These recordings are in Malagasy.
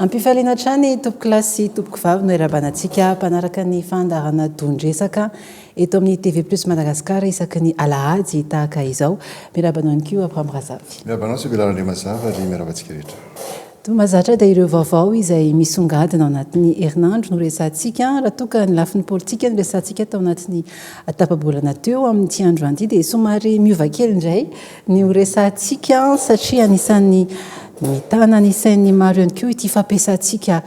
Ampifaliana trany tompoko lasy tompoko vavy no erabanantsika mpanaraka ny fandarana dondresaka eto amin'ny TV Plus Madagasikara isaky ny alahady tahaka izao. Mirabanao ihany koa Abraham Razavy. Mirabanao sy Belarandre Mazava ary mirabantsika rehetra. Mahazatra dia ireo vaovao izay misongadina ao anatin'ny herinandro no resantsika raha toa ka ny lafin'ny politika no resantsika tao anatin'ny tapabolana teo amin'ity andro an'ity dia somary miova kely indray ny resantsika satria anisan'ny mitana ny sain'ny maro ihany koa ity fampiasantsika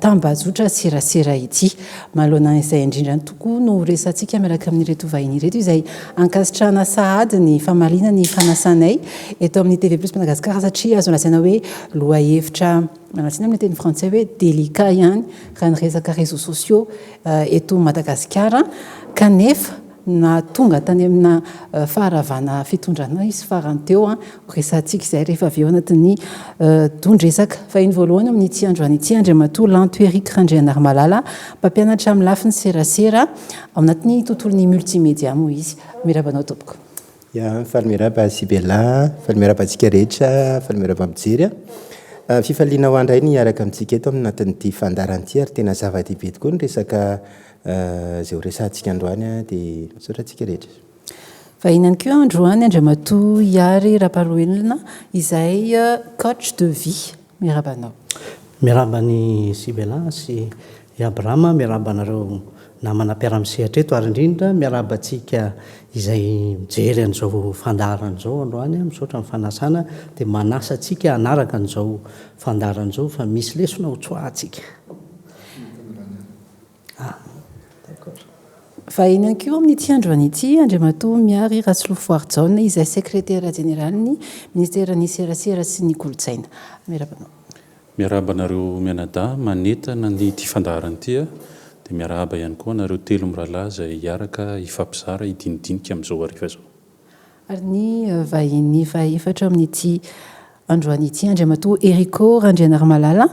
tambazotra serasera ity. Manoloana izay indrindra tokoa no resantsika miaraka amin'ireto vahiny ireto izay ankasitrahana sahady ny famaliana ny fanasanay eto amin'ny TV Plus Madagasikara satria azo lazaina hoe loha hevitra manantsina amin'ny teny frantsay hoe délicat ihany raha ny resaka réseaux sociaux eto Madagasikara kanefa na tonga tany amina faharavana fitondrana izy farany teo resantsika izay rehefa avy eo anatin'ny dondresaka fahiny voalohany amin'ity andro an'ity Andriamatoa Lanto Eric Randrianarmalala mpampianatra amin'ny lafiny serasera ao anatin'ny tontolon'ny multimédia moa izy. Mirabanao tompoko. Faly miraba Sibela, faly miraba antsika rehetra, faly miraba mijery. Fifaliana ho andray ny araka amintsika eto anatin'ity fandaranty ary tena zava-dehibe tokoa ny resaka izay ho resantsika androany dia misaotra antsika rehetra. Vahinany koa androany Andriamatoa Iary Raparoelina izay coach de vie. Mirabanao. Mirabany Sibela sy Abraham, mirabanareo namana mpiara-misehatra eto ary indrindra mirabantsika izay mijery an'izao fandaran'izao androany misaotra amin'ny fanasana dia manasa antsika hanaraka an'izao fandaran'izao fa misy lesona ho tsoahantsika. Vahiny ihany koa amin'ity andro an'ity Andriamatoa Miary Ratsilofoarjaona izay sekretera jeneralin'ny ministeran'ny serasera sy ny kolotsaina. Mirabanao. Miarabanareo mianadahy manetana ny ity fandaran'ity dia miaraba ihany koa nareo telo mirahalahy izay hiaraka hifampizara hidinidinika amin'izao hariva izao. Ary ny vahiny fahaefatra amin'ity andro an'ity Andriamatoa Eriko Randrianarmalala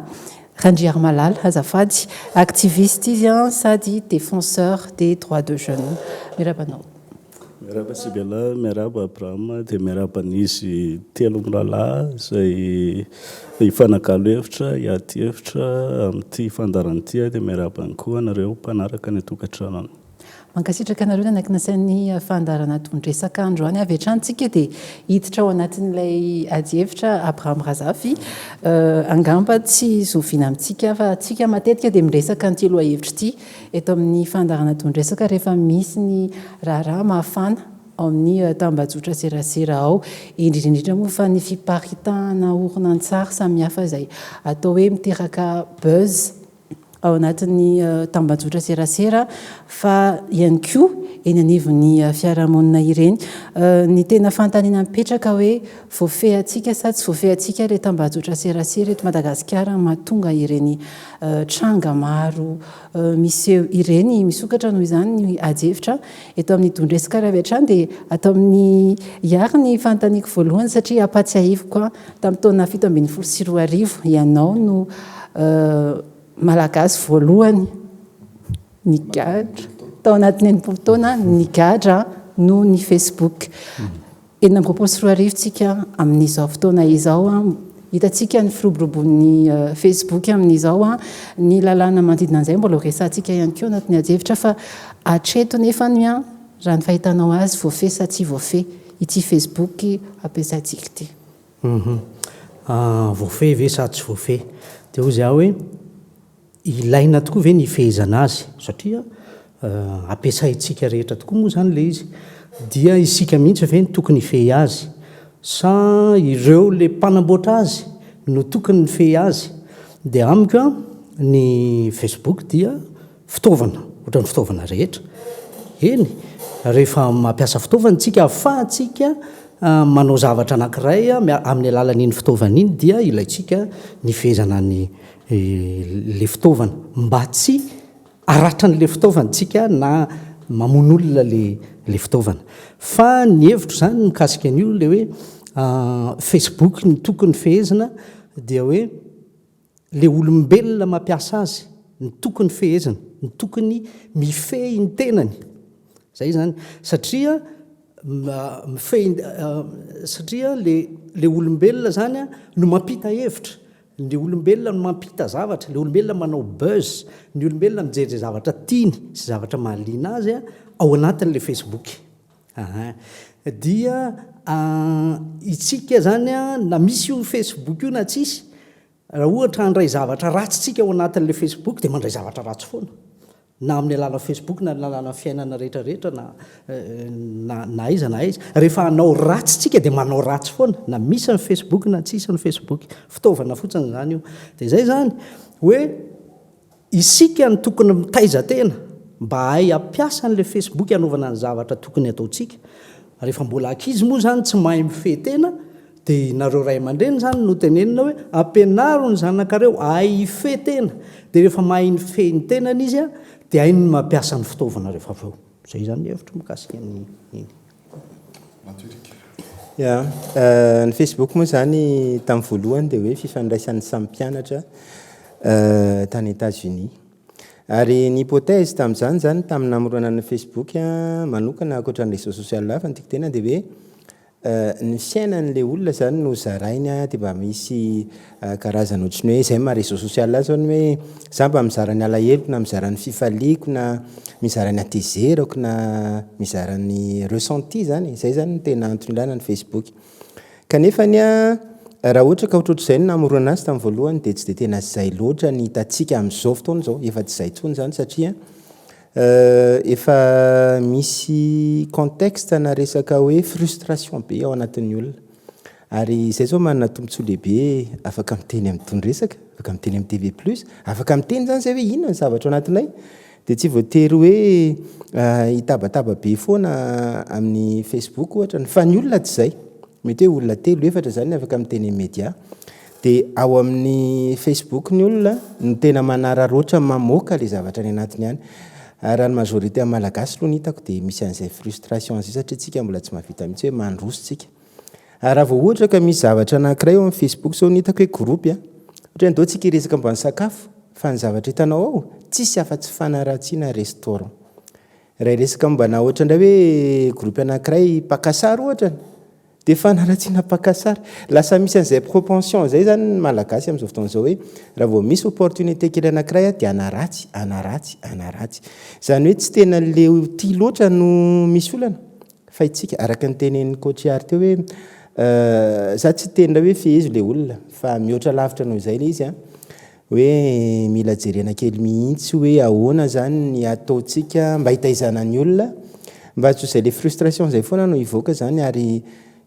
azafady activiste izy sady défenseur des droits de jeunes. Mirabanao. Miraba Sibela, miraba Abraham dia miraba nisy telo mirahalahy izay hifanakalo hevitra hiady hevitra amin'ity fandaran'ity dia miraba ihany koa nareo mpanaraka ny tokantrano. Mankasitraka anareo nanakina sain'ny fandarana dondresaka androany avy hatrany dia hiditra ao anatin'ilay ady hevitra Abraham Razavy angamba tsy zoviana amintsika fa tsika matetika dia miresaka an'ity loha hevitra ity eto amin'ny fandarana dondresaka rehefa misy ny raharaha mahafana ao amin'ny tambajotra serasera ao indrindrindrindra moa fa ny fiparitahana horonan-tsary samihafa izay atao hoe miteraka buzz ao anatin'ny tambajotra serasera fa ihany koa eny anivon'ny fiarahamonina ireny ny tena fantaniana mipetraka hoe voafehy atsika sa tsy voafehy atsika ilay tambajotra serasera eto Madagasikara mahatonga ireny tranga maro miseho ireny misokatra noho izany ny ady hevitra eto amin'ny dondresaka raha avy hatrany dia atao amin'ny Iary ny fantaniako voalohany satria ampatsiahiviko koa tamin'ny taona 2024 ianao no malagasy voalohany nigadra tao anatin'ny enimpolo taona nigadra no ny Facebook. Enina amby roapolo sy roa arivo tsika amin'izao fotoana izao hitantsika ny firoborobon'ny Facebook amin'izao ny lalàna manodidina an'izay mbola resantsika ihany koa anatin'ny ady hevitra fa hatreto nefa ny raha ny fahitanao azy voafehy sa tsy voafehy ity Facebook ampiasaintsika ity. Voafehy ve sa tsy voafehy dia hoy aho hoe ilaina tokoa ve ny fehezana azy satria ampiasaintsika rehetra tokoa moa izany ilay izy dia isika mihitsy ve ny tokony hifehy azy sa ireo le mpanamboatra azy no tokony ny fehy azy dia amiko ny Facebook dia fitaovana ohatran'ny fitaovana rehetra eny rehefa mampiasa fitaovana tsika ahafahantsika manao zavatra anankiray amin'ny alalan'iny fitaovana iny dia ilaintsika ny fehezana le fitaovana mba tsy aratra n'le fitaovantsika na mamono olona le fitaovana fa ny hevitro zany mikasika an'io le hoe Facebook ny tokony fehezina dia hoe le olombelona mampiasa azy ny tokony fehezina ny tokony mifehy ny tenany zay zany satria satria le olombelona zany no mampita hevitra ny olombelona no mampita zavatra, le olombelona manao buzz, ny olombelona mijery zavatra tiany sy zavatra mahaliana azy ao anatin'la Facebook. Dia itsika zany na misy io Facebook io na tsisy, raha ohatra handray zavatra ratsy tsika ao anatin'la Facebook dia mandray zavatra ratsy foana, na amin'ny alàna Facebook na lalàna fiainana rehetrarehetra na aiza na aiza. Rehefa hanao ratsy tsika dia manao ratsy foana, na misy ny Facebook na tsisy ny Facebook, fitaovana fotsiny zany io. Dia izay zany hoe isika ny tokony mitaiza tena mba hay ampiasa n'la Facebook hanaovana ny zavatra tokony ataontsika. Rehefa mbola ankizy moa zany tsy mahay mifehy tena, dia nareo ray aman-dreny zany no tenenina hoe ampianaro ny zanakareo ahay ifehy tena, dia rehefa mahay ny fehy ny tenany izy dia hainy ny mampiasa ny fitaovana rehefa avy eo. Zay zany hevitra mikasika iny. Ny Facebook moa zany tamin'ny voalohany dia hoe fifandraisan'ny samy mpianatra tany États-Unis. Ary ny hypothèse tamin'izany zany tamin'ny namorana ny Facebook manokana ankoatra ny réseau social hafa ny tikitena dia hoe ny fiainan'le olona zany no zarainy dia mba misy karazana ohatrany hoe izay ma réseau social azy zany hoe za mba mizara ny alahelo na mizara ny fifaliako na mizara ny atezerako na mizara ny ressenti zany, izay zany tena antony ilana ny Facebook. Kanefany raha ohatra ka ohatrohatr'izay no namorona azy tamin'ny voalohany dia tsy dia tena zay loatra ny hitantsika amin'izao fotoana izao, efa tsy zay tsony zany satria efa misy contexte na resaka hoe frustration be ao anatin'ny olona. Ary izay zao manana tombontsoa lehibe, afaka miteny amin'ny tony resaka, afaka miteny amin'ny TV plus, afaka miteny zany zay hoe inona ny zavatra ao anatinay, dia tsy voatery hoe hitabataba be foana amin'ny Facebook ohatra, fa ny olona tsy zay. Mety hoe olona 3-4 zany afaka miteny amin'ny média, dia ao amin'ny Facebook ny olona no tena manararoatra mamoaka le zavatra ny anatiny ihany. Raha ny majorité amin'ny malagasy aloha ny hitako dia misy an'izay frustration zay satria tsika mbola tsy mahavita mihitsy hoe mandroso tsika. Raha vao ohatra ka misy zavatra anankiray ao amin'ny Facebook zao ny hitako hoe groupy ohatra ndao tsika hiresaka mba ny sakafo fa ny zavatra hitanao ao tsisy afa-tsy fanaratsiana restaurant. Raha hiresaka mba na ohatra indray hoe groupy anankiray pakasary ohatra dia fanaratsiana pakasary. Lasa misy an'izay propension zay zany ny malagasy amin'izao fotoana izao hoe raha vao misy opportunité kely anankiray dia anaratsy. Izany hoe tsy tena le tia loatra no misy olana fa itsika araka ny tenen'ny coach Ary teo hoe za tsy tena hoe fehezo le olona fa mihoatra lavitra noho izay le izy hoe mila jerena kely mihitsy hoe ahoana zany ny ataontsika mba hitaizana ny olona mba tsy ho izay le frustration zay foana no hivoaka zany. Ary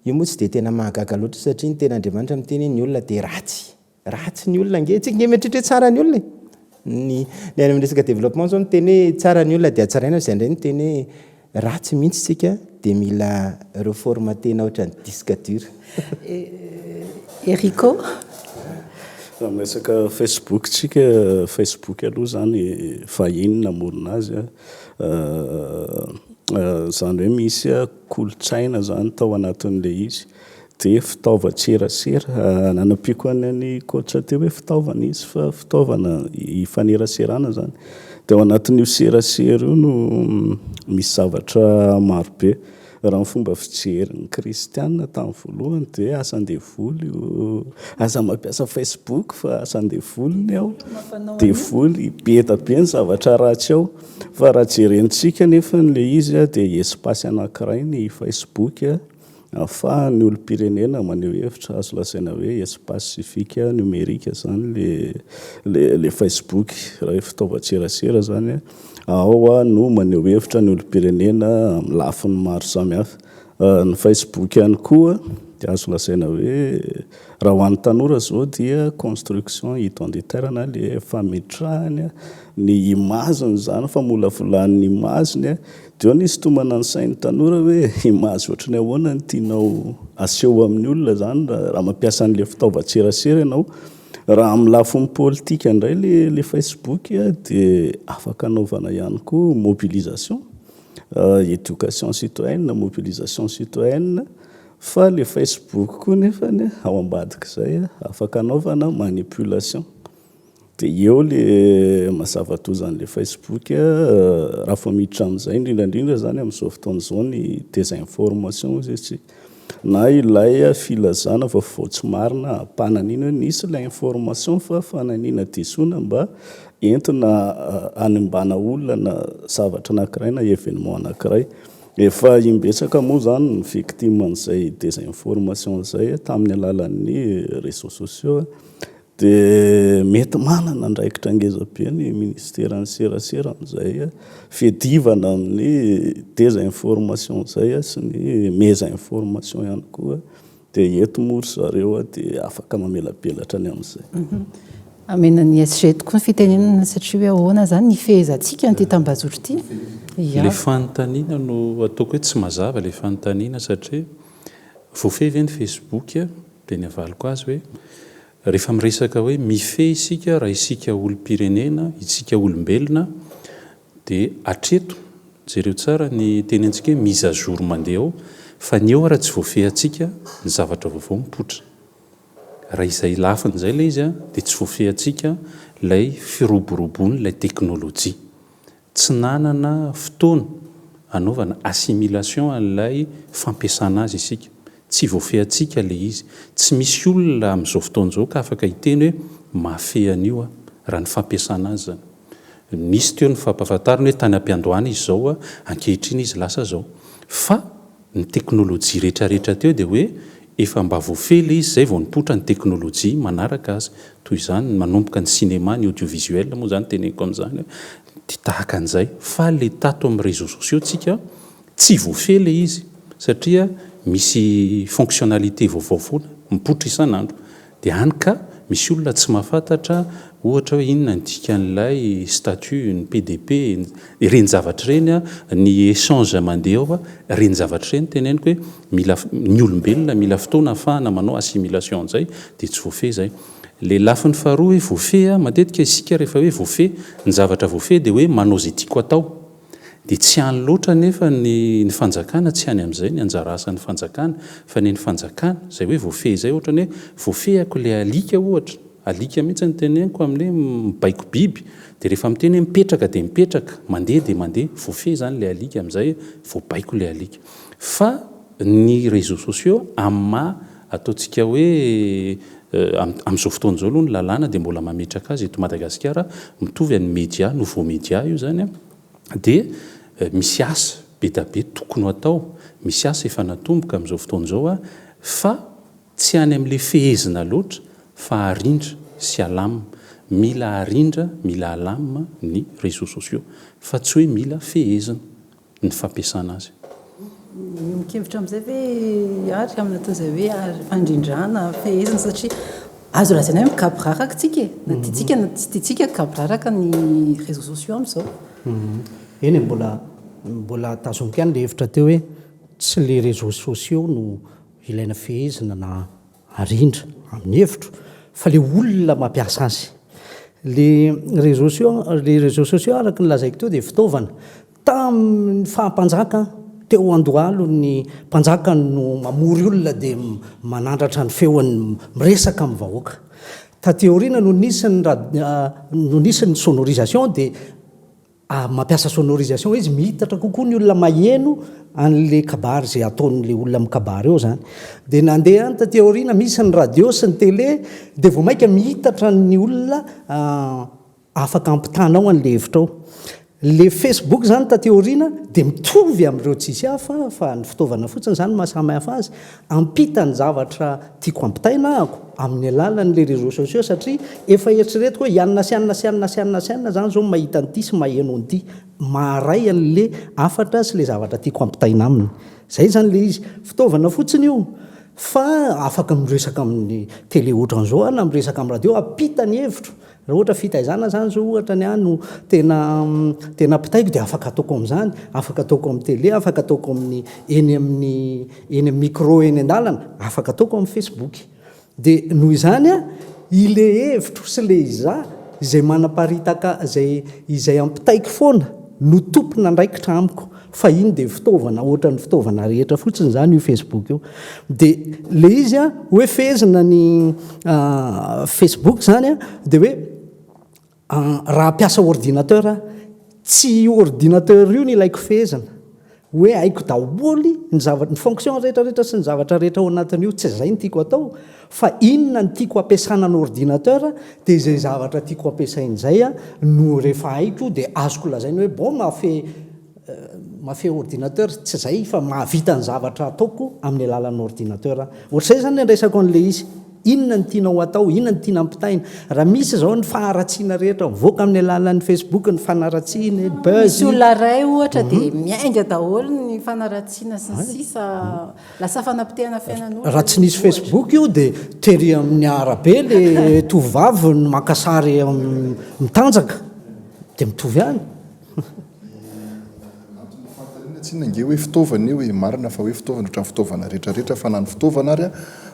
io moa tsy dia tena mahagaga loatra satria ny tena Andriamanitra miteny ny olona dia ratsy ny olona nge tsika nge mieritreritra tsara ny olona. Ny any amin'ny resaka développement zao miteny hoe tsara ny olona dia hatsaraina, izay indray miteny hoe ratsy mihitsy tsika dia mila reformatena ohatra ny disque dur. Erico amin'ny resaka Facebook tsika, Facebook aloha zany fahiny namorona azy zany hoe misy kolotsaina zany tao anatin'le izy dia fitaovan-tserasera nanampiako any coach teo hoe fitaovana izy fa fitaovana ifaneraserana zany. Dia ao anatin'io serasera io no misy zavatra marobe. Raha ny fomba fijerin'ny kristianina tamin'ny voalohany dia asan-devoly io, aza mampiasa Facebook fa asan-devoly ao, devoly be ny zavatra ratsy ao. Fa raha jerentsika nefa le izy dia espace anankiray ny Facebook ahafahan'ny olom-pirenena maneho hevitra, azo lasaina hoe espace civique numérique zany le Facebook. Raha fitaovan-tserasera zany ao no maneho hevitra ny olom-pirenena amin'ny lafiny maro samihafa. Ny Facebook ihany koa dia azo lasaina hoe raha ho an'ny tanora zao dia construction identitaire na le fametrahany ny imaziny zany, famolavolan'ny imaziny dia nisy tomana ny sain'ny tanora hoe imazy ohatrany ahoana ny tianao aseho amin'ny olona zany raha mampiasa an'le fitaovan-tserasera ianao. Raha amin'ny lafiny politika indray le Facebook dia afaka anaovana ihany koa mobilisation, éducation citoyenne, mobilisation citoyenne. Fa le Facebook koa nefa ao ambadik'izay afaka anaovana manipulation. Dia eo le mazava tozan'le Facebook raha fa miditra amin'izay indrindrandrindra zany amin'izao fotoana izao ny désinformation izy. na ilay filazana vaovao tsy marina ampananina hoe nisy ilay information fa fananina disoina mba entina animbana olona na zavatra anankiray na événement anankiray. Efa imbetsaka moa zany ny victime an'izay désinformation zay tamin'ny alalan'ny réseaux sociaux dia mety manana ndraikitra ngezabe ny ministère ny serasera amin'izay fiadivana amin'ny désinformation zay sy ny mésinformation ihany koa dia eto mory zareo dia afaka mamelabelatra ny amin'izay. Amenan'ny SG tokoa ny fitenenana satria hoe ahoana zany ny fehezantsika nyity tambazotro ity. Le fanontaniana no ataoko hoe tsy mazava le fanontaniana satria voafehy ve ny Facebook dia ny avaliko azy hoe rehefa miresaka hoe mifehy isika raha isika olom-pirenena isika olombelona dia atreto jereo tsara ny tenentsika hoe mise à jour mandeha ao fa ny eo raha tsy voafehy atsika ny zavatra vaovao mipotra. Raha izay lafin'izay ilay izy dia tsy voafehy atsika ilay firoborobony ilay teknôlôjia. Tsy nanana fotoana anaovana assimilation an'ilay fampiasana azy isika. Tsy voafehy atsika ilay izy. Tsy misy olona amin'izao fotoan'izao ka afaka hiteny hoe mahafehy an'io raha ny fampiasana azy zany. Nisy teo ny fampahafantarina hoe tany am-piandohana izy zao ankehitriny izy lasa zao. Fa ny teknôlôjia rehetrarehetra teo dia hoe efa mba voafehy ilay izy zay vao nipotra ny teknôlôjia manaraka azy. Toy izany manomboka ny cinéma ny audiovisuel moa zany teneniko amin'izany dia tahaka an'izay. Fa le tato amin'ny réseaux sociaux tsika tsy voafehy ilay izy satria misy fonctionnalité vaovao foana mipotra isan'andro dia hany ka misy olona tsy mahafantatra ohatra hoe inona ny dikan'ilay statut ny PDP ireny zavatra ireny ny échange mandeha ao ireny zavatra ireny teneniko hoe mila ny olombelona mila fotoana ahafahana manao assimilation an'izay dia tsy voafehy izay. Le lafiny faharoa hoe voafehy matetika isika rehefa hoe voafehy ny zavatra voafehy dia hoe manao izay tiako atao. Dia tsy hany loatra nefa ny fanjakana tsy hany amin'izay ny anjara asan'ny fanjakana fa ny fanjakana izay hoe voafehy izay ohatra ny hoe voafehako ilay alika ohatra. Alika mihitsy ny teneniko amin'ny mibaiko biby dia rehefa miteny hoe mipetraka dia mipetraka mandeha dia mandeha voafehy zany ilay alika amin'izay voabaiko ilay alika. Fa ny réseaux sociaux amma ataontsika hoe amin'izao fotoan'izao aloha ny lalàna dia mbola mametraka azy eto Madagasikara mitovy amin'ny média nouveau média io zany dia misy asa be da be tokony ho atao, misy asa efa natomboka amin'izao fotoan'izao fa tsy any amin'ilay fehezina loatra fa arindra sy alamina. Mila arindra, mila alamina ny réseaux sociaux fa tsy hoe mila fehezina ny fampiasana azy. Mikevitra amin'izay hoe ary amin'ny ataon'izay hoe fandrindrana fehezina satria azo lazaina hoe mikabraraka tsika na tiatsika na tsy tiatsika kabraraka ny réseaux sociaux amin'izao. Eny mbola tazomika any le hevitra teo hoe tsy le réseaux sociaux no ilaina fehezina na arindra amin'ny hevitro fa le olona mampiasa azy. Le réseaux sociaux araka ny lazaiko teo dia fitaovana tamin'ny fahampanjaka teo andohalo ny mpanjaka no mamory olona dia manandratra ny feony miresaka amin'ny vahoaka. Tateoriana no nisy ny sonorisation dia mampiasa sonorisation izy mihitatra kokoa ny olona maheno an'le kabary izay ataon'le olona amin'ny kabary eo zany. Dia nandeha any tateoriana misy ny radio sy ny télé dia vao maika mihitatra ny olona afaka ampitanao an'le hevitra ao. Le Facebook zany tateoriana dia mitovy amin'ireo tsisy hafa fa ny fitaovana fotsiny zany mahasamy hafa azy ampita ny zavatra tiako ampitaina ako amin'ny alalan'le réseaux sociaux satria efa eritreretiko hoe ianona sy anona sy anona sy anona sy anona zany zao mahita an'ity sy maheno an'ity maharay an'le afatra sy le zavatra tiako ampitaina aminy. Zay zany le izy fitaovana fotsiny io fa afaka miresaka amin'ny télé ohatran'izao na miresaka amin'ny radio ampita ny hevitro. Raha ohatra fitaizana zany zao ohatra ny no tena pitaiko dia afaka ataoko amin'izany, afaka ataoko amin'ny télé, afaka ataoko amin'ny eny amin'ny micro eny an-dalana, afaka ataoko amin'ny Facebook. Dia noho izany ile hevitro sy le izay manaparitaka izay ampitaiko foana no tompona ndraikitra amiko fa iny dia fitaovana ohatra ny fitaovana rehetra fotsiny zany io Facebook io. Dia le izy hoe fehezina ny Facebook zany dia hoe raha ampiasa ordinateur tsy ordinateur io ny ilaiko fehezina. hoe haiko daholy ny fonction rehetrarehetra sy ny zavatra rehetra ao anatin'io tsy zay ny tiako atao fa inona ny tiako ampiasana ny ordinateur dia izay zavatra tiako ampiasain'izay no rehefa haiko dia azoko lazainy hoe bon mafe ordinateur tsy zay fa mahavita ny zavatra ataoko amin'ny alalan'ny ordinateur ohatr'izay zany nresako an'le izy inona ny tianao atao inona ny tiana ampitaina raha misy zao ny faharatsiana rehetra mivoaka amin'ny alalan'ny Facebook ny fanaratsiana misy olona ray ohatra dia miainga daholo ny fanaratsiana sy ny sisa lasa fanampitehana fiainan'olona raha tsy nisy Facebook io dia tery amin'ny arabe le tovavy ny makasary mitanjaka dia mitovy any tsy nange hoe fitaovana io hoe marina fa hoe fitaovana ohatran'ny fitaovana rehetrarehetra fa na ny fitaovana ary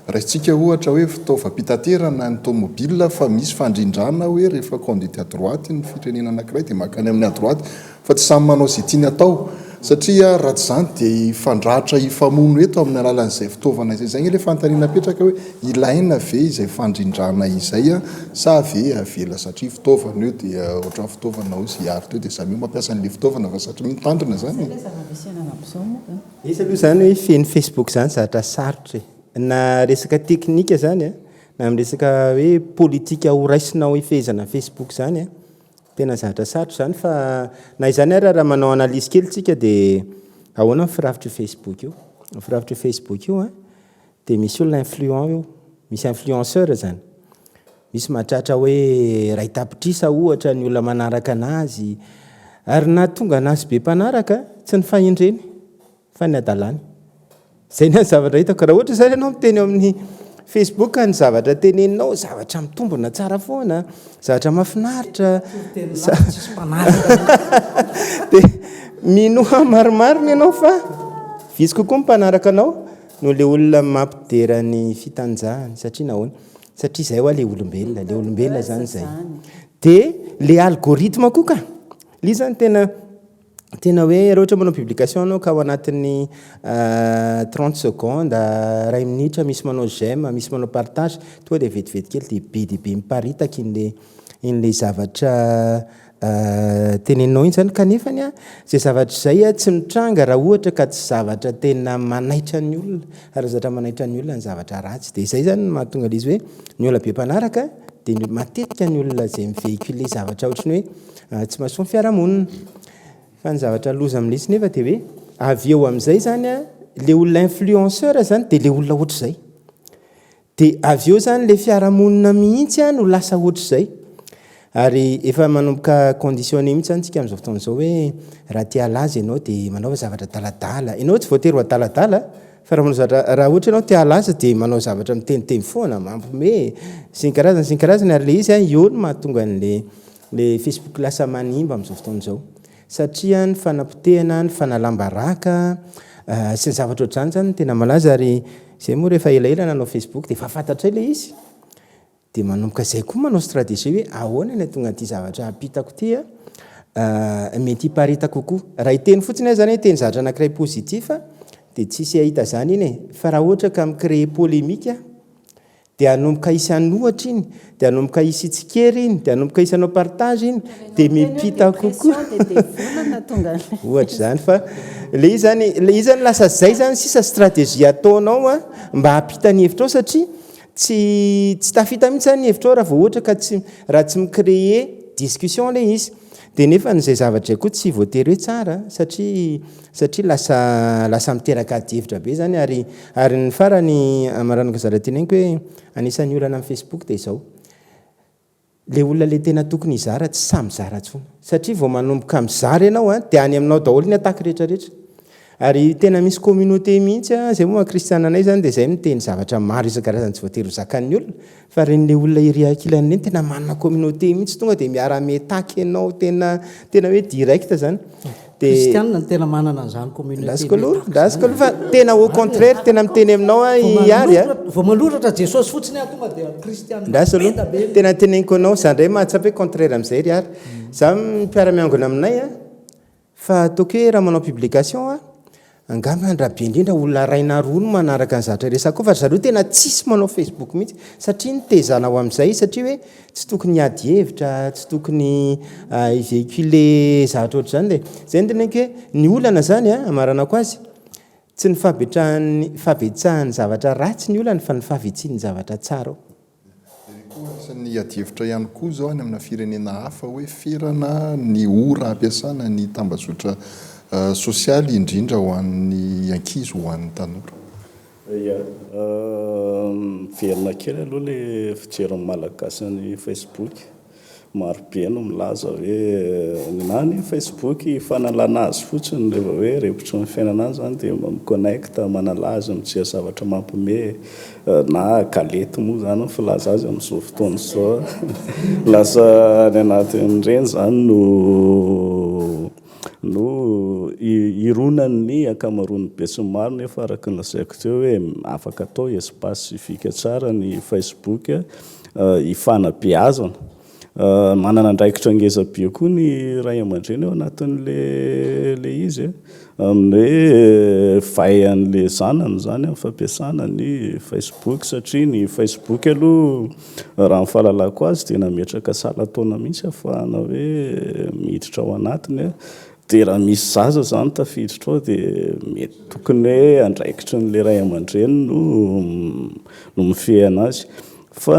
raisitsika ohatra hoe fitaovam-pitaterana ny tomobile fa misy fandrindrana hoe rehefa conduite à droite ny firenena anankiray dia makany amin'ny à droite fa tsy samy manao izay tiany atao satria raha tsy izany dia fandratra hifamono eto amin'ny alalan'izay fitaovana izay zay le fantaniana petraka hoe ilaina ve izay fandrindrana izay sa ve avela satria fitaovana io dia ohatran'ny fitaovana ho sy ary teo dia samy io mampiasa n'le fitaovana fa satria mitandrina zany izy aloha zany hoe feny Facebook zany zavatra sarotra na resaka teknika zany na amin'ny resaka hoe politika horaisinao ifehezana Facebook zany tena zavatra sarotra zany fa na izany ary raha manao analyse kely tsika dia ahoana firafitra Facebook io firafitra Facebook io dia misy olona influent io misy influenceur zany misy mahatratra hoe ray tapitrisa ohatra ny olona manaraka anazy ary na tonga anazy be mpanaraka tsy ny fahindreny fa ny adalany zay ny zavatra hitako raha ohatra zany ianao miteny amin'ny Facebook ny zavatra teneninao zavatra mitombona tsara foana zavatra mahafinaritra dia minoa marimarina ianao fa visy kokoa mpanaraka anao no le olona mampidera ny fitanjahany satria nahoana satria izay hoa le olombelona zany zay dia le algorithme koa ka li zany tena hoe raha ohatra manao publication anao ka ao anatin'ny 30 secondes ray minitra misy manao j'aime misy manao partage toa dia vetivety kely dia be dia be miparitaka in'le zavatra teneninao iny zany kanefany zay zavatra izay tsy mitranga raha ohatra ka tsy zavatra tena manaitra ny olona ary zavatra manaitra ny olona ny zavatra ratsy dia izay zany mahatonga l'izy hoe ny olona be mpanaraka dia matetika ny olona zay mivéhicule zavatra ohatrany hoe tsy mahasoa ny fiarahamonina fa ny zavatra loza amin'ilay nefa dia hoe avy eo amin'izay zany le olona influenceur zany dia le olona ohatr'izay dia avy eo zany le fiarahamonina mihitsy no lasa ohatr'izay ary efa manomboka conditionné mihitsy zany tsika amin'izao fotoana izao hoe raha tia alaza ianao dia manao zavatra daladala ianao tsy voatery ho daladala fa raha manao zavatra raha ohatra ianao tia alaza dia manao zavatra miteniteny foana mampime sy ny karazany ary le izy eo no mahatonga le Facebook lasa manimba amin'izao fotoana izao satria ny fanampitehana ny fanalambaraka sy ny zavatra ohatr'izany zany tena malaza ary izay moa rehefa elaela nanao Facebook dia efa fantatra ilay izy dia manomboka izay koa manao stratégie hoe ahoana ny tonga ty zavatra apitako ty mety hiparita kokoa raha hiteny fotsiny zany hoe teny zavatra anankiray positif dia tsisy ahita zany iny fa raha ohatra ka micréer polémique dia anomboka isy anohatra iny dia anomboka isy tsikery iny dia anomboka isy anao partage iny dia mipita kokoa ohatra zany fa le izy zany lasa zay zany sisa stratégie ataonao mba hapita ny hevitra ao satria tsy tafita mihitsy zany ny hevitra ao raha vao ohatra ka raha tsy micréer discussion le izy dia nefa n'izay zavatra koa tsy voatery hoe tsara satria lasa miteraka adihevitra be zany ary ny farany amaranako zarateneniko hoe anisan'ny olana amin'ny Facebook dia izao le olona le tena tokony hizara tsy samy zara ntsona satria vao manomboka mizara ianao dia any aminao daholo ny ataka rehetrarehetra ary tena misy communauté mihitsy zay moa kristiana anay zany dia zay miteny zavatra maro isan-karazany tsy voatery ho zakan'ny olona fa ren'le olona iriakilany reny tena manana communauté mihitsy tonga dia miara-metaky ianao tena hoe direct zany kristiana ny tena manana an'izany communauté lasiko aloha fa tena au contraire tena miteny aminao iary vao maloratra jesosy fotsiny tonga dia kristiana lasy aloha tena teneniko anao zany ndray mahatsapy hoe contraire amin'izay ry ary za mipiara-miangona aminay fa ataoko hoe raha manao publication angamba rabe indrindra olona raina roa no manaraka ny zatra resaka koa fa zareo tena tsisy manao Facebook mihitsy satria nitezana ao amin'izay satria hoe tsy tokony ady hevitra tsy tokony ivéhicule zavatra ohatr' zany le zay ny tena hoe ny olana zany amaranako azy tsy ny fahabetsahany zavatra ratsy ny olana fa ny fahavetsiny zavatra tsara Isan'ny adihevitra ihany koa zao any amina firenena hafa hoe ferana ny ora ampiasana ny tambazotra sosialy indrindra ho an'ny ankizy ho an'ny tanora. Verina kely aloha le fijeran'ny malagasy ny Facebook. Marobe no milaza hoe na ny Facebook fanalana azy fotsiny rehefa hoe revotry ny fiainana azy zany dia miconnecta manalaza mijery zavatra mampime na galety moa zany filaza azy amin'izao fotoana izao lasa ny anatin'ireny zany no ironany akamaroany be sy maro nefa araka ny lazaiko teo hoe afaka atao espace civique tsara ny Facebook ifanabeazana. Manana andraikitra ngezabe koa ny ray aman-dreny ao anatin'le izy amin'ny hoe vai an'le zanany zany amin'ny fampiasana ny Facebook satria ny Facebook aloha raha ny fahalalako azy dia nametraka salan-taona mihitsy ahafahana hoe miditra ao anatiny dia raha misy zaza zany tafiditra ao dia mety tokony hoe andraikitra n'le ray aman-dreny no mifehana azy. Fa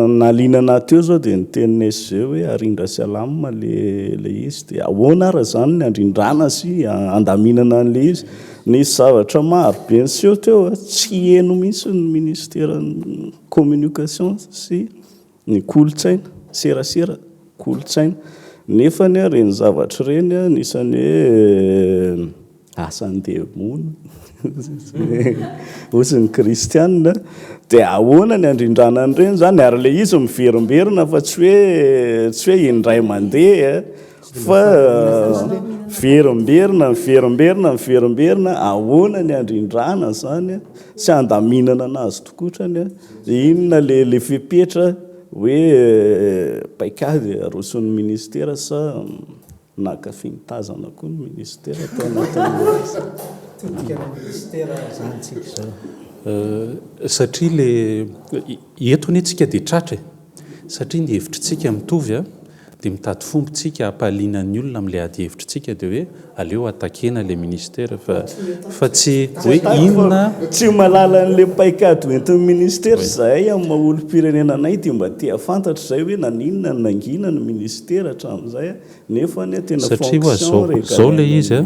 nalinana teo zao dia nitenina izy zao hoe arindra sy alamina le izy dia ahoana ara zany ny andrindrana sy andaminana an'le izy nisy zavatra maro be niseho teo tsy heno mihitsy ny ministèren'ny communication sy ny kolotsaina serasera kolotsaina nefa ny reny zavatra reny anisany hoe asan'ny demona osy ny kristianina dia ahoana ny andrindrana an'ireny zany ary le izy miverimberina fa tsy hoe indray mandeha fa miverimberina ahoana ny andrindrana zany sy andaminana anazy tokotrany inona le fepetra hoe paikady aroson'ny ministera sa naka fintazana koa ny ministera atao anatin'ny satria le etony tsika dia tratra satria ny hevitritsika mitovy dia mitady fombontsika hampaliana ny olona amin'ilay ady hevitritsika dia hoe aleo atakena le ministera fa tsy hoe inona tsy malala n'le paikady hoentin'ny ministera zahay amin'ny maolo-pirenenanay dia mba tia fantatra zay hoe naninona ny nangina ny ministera hatramin'izay nefa ny tena satria ho zao le izy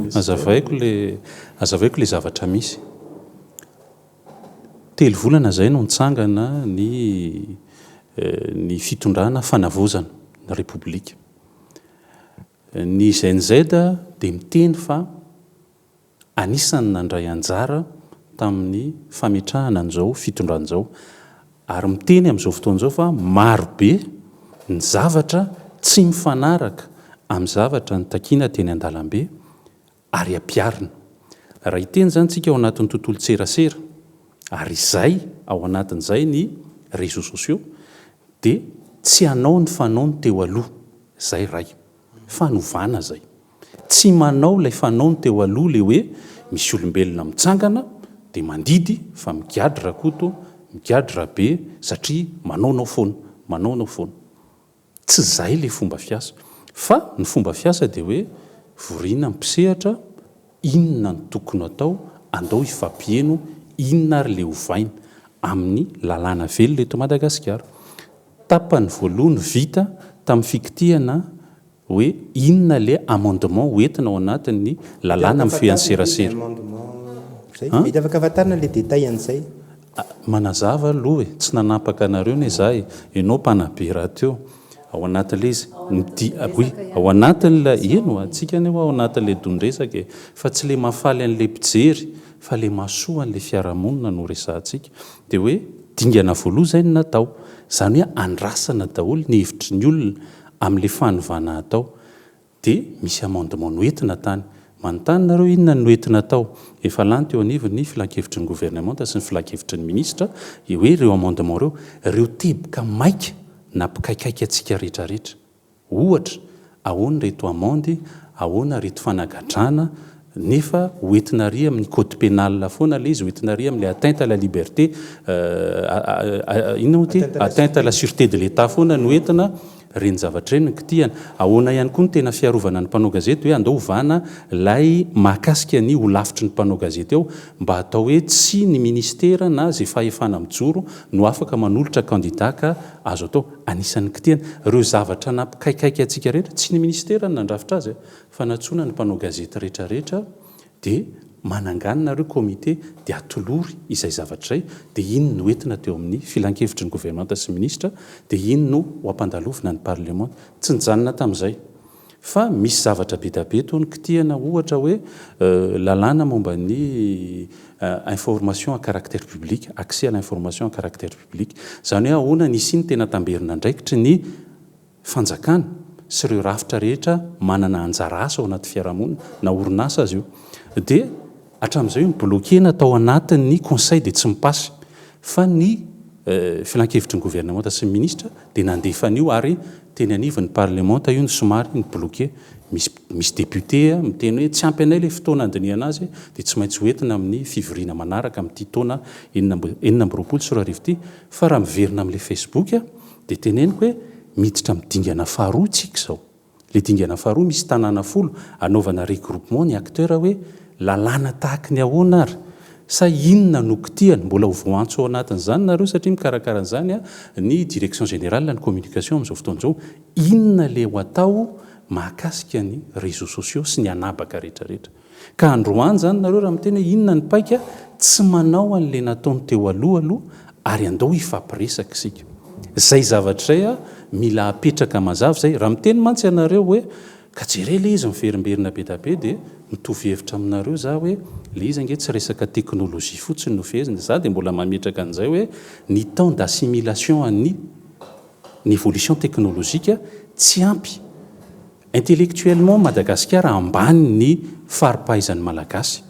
azavaiko le zavatra misy telo volana zay no nitsangana ny fitondrana fanavozana na repoblika ny ZNZ dia miteny fa anisany nandray anjara tamin'ny fametrahana an'izao fitondran'izao ary miteny amin'izao fotoan'izao fa marobe ny zavatra tsy mifanaraka amin'ny zavatra ny takiana teny an-dalambe ary ampiarina raha hiteny zany tsika ao anatin'ny tontolo tserasera ary izay ao anatin'izay ny réseaux sociaux dia tsy hanao ny fanaony teo aloha zay ray fanovana zay tsy manao ilay fanaony teo aloha le hoe misy olombelona mitsangana dia mandidy fa migady rakoto migady rabe satria manaonao foana tsy zay le fomba fiasa fa ny fomba fiasa dia hoe vorina mpisehatra inona ny tokony atao andao ifampieno inona ary le hovaina amin'ny lalàna velona eto Madagasikara tapany voalohany vita tamin'ny fikitihana hoe inona le amendement hoentina ao anatin'ny lalàna amin'ny fianserasera mety afaka afantarana le détail an'izay manazava aloha tsy nanampaka anareo ny zahay ianao mpanabe raha teo ao anatin'le izy ao anatin'la eno atsika ny ao anatin'le dondresaka fa tsy le mafaly an'le mpijery fa le masoa an'le fiarahamonina no resantsika dia hoe dingana voaloha zay no natao zany hoe andrasana daholo ny hevitry ny olona amin'le fanovana atao dia misy amendement noentina tany manontany nareo inona ny noentina atao efa lany teo anivony ny filan-kevitry ny gouvernemanta sy ny filan-kevitry ny ministra hoe ireo amendement reo teboka maika na mpikaikaika atsika rehetrarehetra ohatra ahoana reto amandy ahoana reto fanagadrana nefa hoentinary amin'ny code pénal foana le izy hoentinary amin'le atteinte à la liberté inona ty atteinte à la sûreté de l'état foana no entina reny zavatra reny kitihana ahoana ihany koa ny tena fiarovana ny mpanao gazety hoe andao ovana lay mahakasika ny ho lavitry ny mpanao gazety eo mba atao hoe tsy ny ministera na zay fahefana mijoro no afaka manolotra candidat ka azo atao anisan'ny kitihana ireo zavatra nampikaikaiky atsika rehetra tsy ny ministera ny nandrafitra azy fa natsona ny mpanao gazety rehetrarehetra dia mananganina reo komité dia atolory izay zavatra izay dia iny no entina teo amin'ny filan-kevitry ny gouvernemanta sy ministra dia iny no ho ampandalovina ny parlement tsy nijanona tamin'izay fa misy zavatra betabe toy ny kitihana ohatra hoe lalàna momba ny information à caractère public accès à l'information à caractère public zany hoe ahoana nisy ny tena tamberina ndraikitry ny fanjakana sy ireo rafitra rehetra manana anjara asa ao anaty fiarahamonina na orinasa azy io dia hatramin'izay mibloquena tao anatin'ny conseil dia tsy mipasy fa ny filan-kevitry ny gouvernemanta sy ny ministra dia nandefan'io ary teny anivon'ny parlementa io ny somary ny bloqué misy député miteny hoe tsy ampy anay le fotoana andiniana azy dia tsy maintsy hoentina amin'ny fivoriana manaraka amin'ity taona enina amby roapolo sy roa arivo ity fa raha miverina amin'le Facebook dia teneniko hoe miditra midingana faharoa tsika izao le dingana faharoa misy tanàna folo anaovana regroupement ny acteur hoe lalàna tahaka ny ahoana ary sa inona no kitihana mbola ho voantso ao anatin'izany nareo satria mikarakaran'izany ny direction générale ny communication amin'izao fotoana izao inona le ho atao mahakasika ny réseaux sociaux sy ny anabaka rehetrarehetra ka androany zany nareo raha miteny hoe inona ny paika tsy manao an'le nataony teo aloha ary andao ifampiresaka isika zay zavatra izay mila apetraka mazava zay raha miteny mantsy ianareo hoe ka jere le izy miverimberina be da be dia mitovy hevitra aminareo za hoe le izy ange tsy resaka teknôlôjia fotsiny no fehezina za dia mbola mametraka an'izay hoe ny temps d'assimilation ny évolution technologique tsy ampy intellectuellement Madagasikara ambany ny faripahaizan'ny malagasy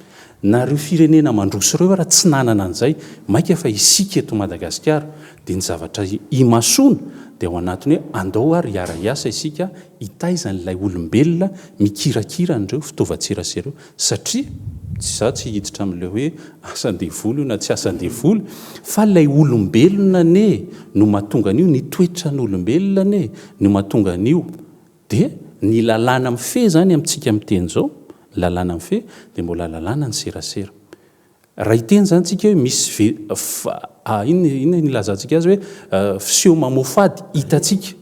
nareo firenena mandroso ireo raha tsy nanana an'izay maika fa isika eto Madagasikara dia ny zavatra imasoana dia ao anatiny hoe andao ary hiara-hiasa isika hitaizan'ilay olombelona mikirakira an'ireo fitaovan-tserasera ireo satria za tsy hiditra amin'ilay hoe asan-devoly io na tsy asan-devoly fa ilay olombelona ne no mahatonga an'io ny toetra n'olombelona ne no mahatonga an'io dia ny lalàna mifehy zany amintsika miteny zao lalàna mifehy dia mbola lalàna ny serasera raha iteny zany tsika hoe misy inona nilazantsika azy hoe fiseho mamofady hitatsika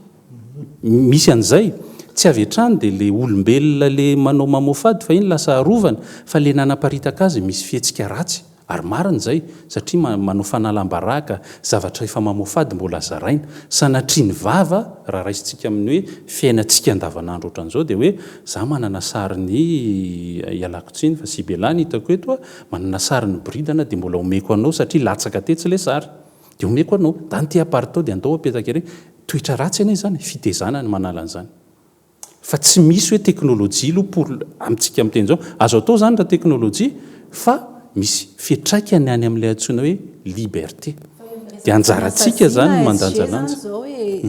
misy an'izay tsy avy hatrany dia le olombelona le manao mamofady fa iny lasa arovana fa le nanaparitaka azy misy fihetsika ratsy ary marina izay satria manao fanalam-baraka zavatra efa mamofady mbola zaraina sanatriany vava raha raisintsika amin'ny hoe fiainantsika andavanandro ohatran'izao dia hoe za manana sariny ialako tsiny fa sy belany hitako eto manana sariny bridana dia mbola omeko anao satria latsaka tetsy le sary dia omeko anao da ny ty-aparitao dia andao apetaka ireny toetra ratsy anay zany fitezana ny manala an'izany fa tsy misy hoe teknôlôjia lo pour amintsika miteny zao azo atao zany raha teknôlôjia fa misy fiatraikany any amin'ilay antsoina hoe liberté dia anjarantsika zany mandanjalanja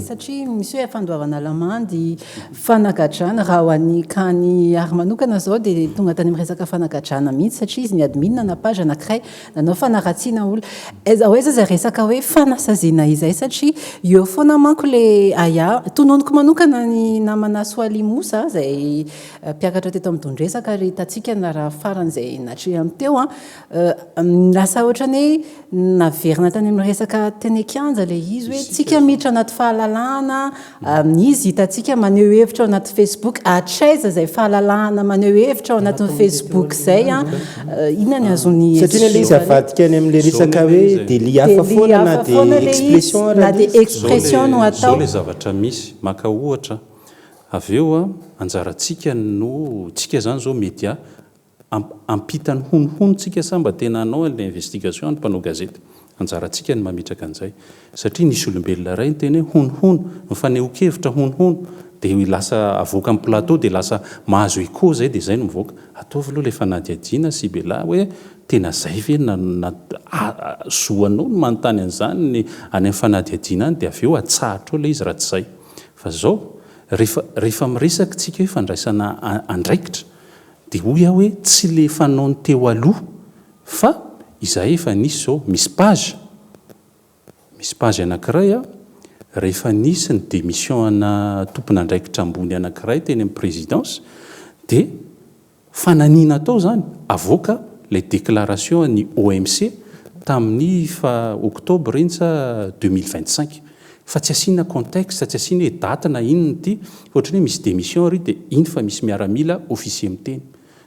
satria misy hoe fandoavana lamandy fanagadrana raha ho an'ny kany ary manokana zao dia tonga tany miresaka fanagadrana mihitsy satria izy ny admin na page anankiray nanao fanaratsiana olo hoe za resaka hoe fanasazena izay satria eo foana manko le aya tononiko manokana ny namana Soalimosa zay mpiakatra teto amindondresaka ary hitantsika na raha faran'izay natria amteo lasa ohatrany naverina tany amin'ny resaka teny kianja le izy hoe tsika miditra anaty fahalalana izy hitantsika maneho hevitra ao anaty Facebook atraiza zay fahalalana maneho hevitra ao anatin'ny Facebook zay inona ny azony satria le izy avadika any amin'le resaka hoe délit hafa foana na dia expression na dia expression no atao zao le zavatra misy maka ohatra avy eo anjarantsika no tsika zany zao média ampitany honohonontsika sa mba tena anao an'ilay investigation ny mpanao gazety anjarantsika ny mametraka an'izay satria nisy olombelona ray ny teny hoe honohono mifaneho-kevitra honohono dia lasa avoaka amin'ny plateau dia lasa mahazo écho zay dia zay no mivoaka ataovy aloha le fanadihadiana sy bela hoe tena zay ve zoanao no manontany an'izany ny any amin'ny fanadihadiana any dia avy eo atsahatra eo le izy raha tsy zay fa zao rehefa miresaka tsika hoe fandraisana andraikitra dia hoy aho hoe tsy le fanaony teo aloha fa izahay efa nisy zao misy page anankiray a rehefa nisy ny démission ana tompon'andraikitra ambony anankiray teny amin'ny présidence dia fananiana tao zany avoaka les déclarations ny OMC tamin'ny fa octobre insa 2025 fa tsy asiana contexte tsy asiana hoe date na inona ty ohatrany hoe misy démission ry dia iny fa misy miaramila officier miteny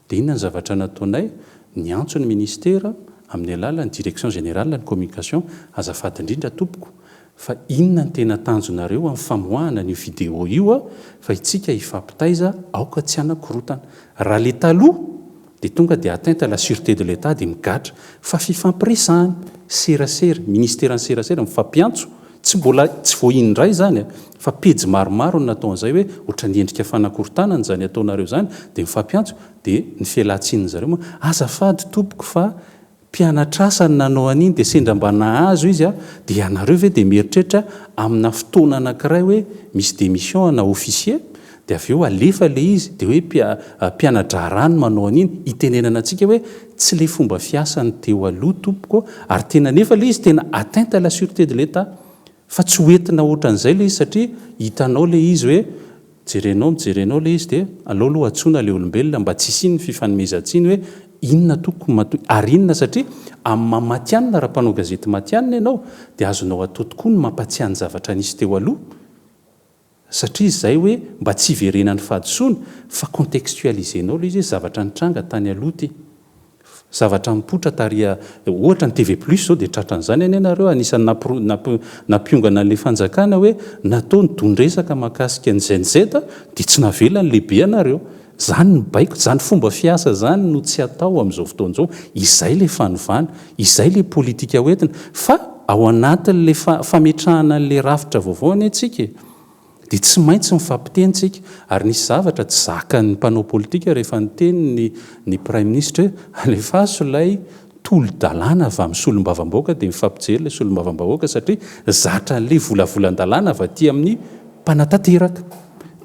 dia inona ny zavatra nataonay ny antso ny ministère amin'ny alalan'ny direction générale ny communication azafady indrindra tompoko fa inona ny tena tanjonareo amin'ny famoahana ny vidéo io a fa itsika ifampitaiza aoka tsy anakorotana raha le taloha dia tonga dia atteinte la sûreté de l'état dia migatra fa fifampiresahany serasera ministère ny serasera mifampiantso tsy mbola tsy voaindray zany a fa pejy maromaro ny nataon'izay hoe ohatra ny endrika fanakorontanany zany ataonareo zany dia mifampiantso dia ny fialatsininy zareo moa azafady tompoko fa mpianatrasany nanao an'iny dia sendra mba nahazo izy a dia ianareo ve dia mieritreritra amina fotoana anankiray hoe misy démission ana officier dia avy eo alefa le izy dia hoe mpianadra rano manao an'iny itenenana antsika hoe tsy le fomba fiasany teo aloha tompoko ary tena nefa le izy tena atteinte à la sûreté de l'état fa tsy hoentina ohatran'izay le izy satria hitanao le izy hoe mijerenao le izy dia aloha atsona le olombelona mba tsy siny fifanomezantsiny hoe inona toko ary inona satria amin'ny mamatianina raha mpanao gazety matianina ianao dia azonao atao tokoa ny mampatsiany zavatra nisy teo aloha satria izay hoe mba tsy hiverenany fahadisoana fa contextualisenao le izy hoe zavatra nitranga tany aloha ty zavatra mipotra taria ohatra ny TV plus zao dia tratran'izany any ianareo anisan'ny nampiongana an'ilay fanjakana hoe natao ny dondresaka mahakasika ny zenizeta dia tsy navela ny lehibe anareo zany ny baiko zany fomba fiasa zany no tsy atao amin'izao fotoan'izao izay le fanovana izay le politika hoentina fa ao anatin'le fametrahana n'le rafitra vaovao any antsika dia tsy maintsy mifampitentsika ary nisy zavatra tsy zaka ny mpanao politika rehefa niteny ny prime ministre alefaso ilay tolo-dalàna avy amin'ny solombavam-bahoaka dia mifampijery ilay solombavam-bahoaka satria zatra n'le volavolan-dalàna avy aty amin'ny mpanatanteraka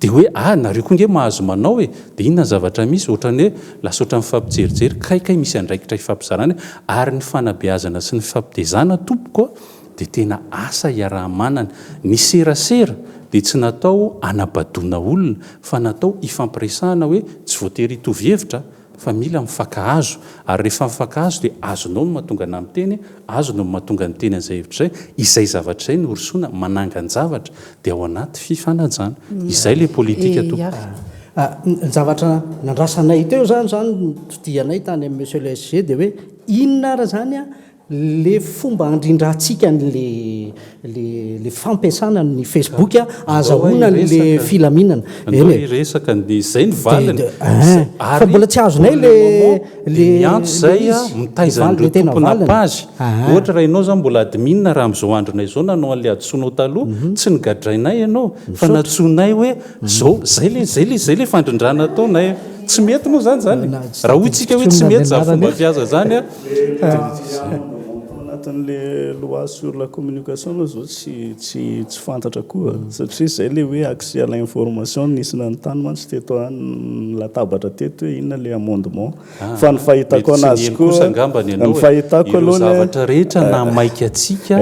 dia hoe nareo koa nge mahazo manao dia inona zavatra misy ohatrany hoe lasa ohatran'ny mifampijerijery kaikay misy andraikitra hifampizarana ary ny fanabeazana sy ny fifampitezana tompoko dia tena asa iaraha-manana ny serasera dia tsy natao anabadona olona fa natao ifampiresahana hoe tsy voatery hitovy-hevitra fa mila mifankahazo ary rehefa mifankahazo dia azonao no mahatonga ana miteny azonao no mahatonga ny teny an'izay hevitra izay zavatra izay no horosoana manangan-javatra dia ao anaty fifanajana izay le politika tompoko ny zavatra nandrasanay teo zany totianay tany amin'ny monsieur le SG dia hoe inona ara zany a le fomba andrindratsika le fampiasana ny Facebook azahoana le filaminana resaka izay ny valiny fa mbola tsy azonay le antso zay mitaizan'ireo tompona page ohatra raha ianao zany mbola adminina raha amin'izao andronay zao nanao an'le adsoanao taloha tsy nigadrainay ianao fa natsonay hoe zay le fandrindrana ataonay tsy mety moa zany raha hoy tsika hoe tsy mety za fomba fiasa zany anatin'le loi sur la communication aloha zao tsy fantatra koa satria zay le hoe accès à l'information nisy nanontany mantsy teto latabatra teto hoe inona le amendement fa ny fahitako anazy koa ny fahitako aloha zavatra rehetra na maika atsika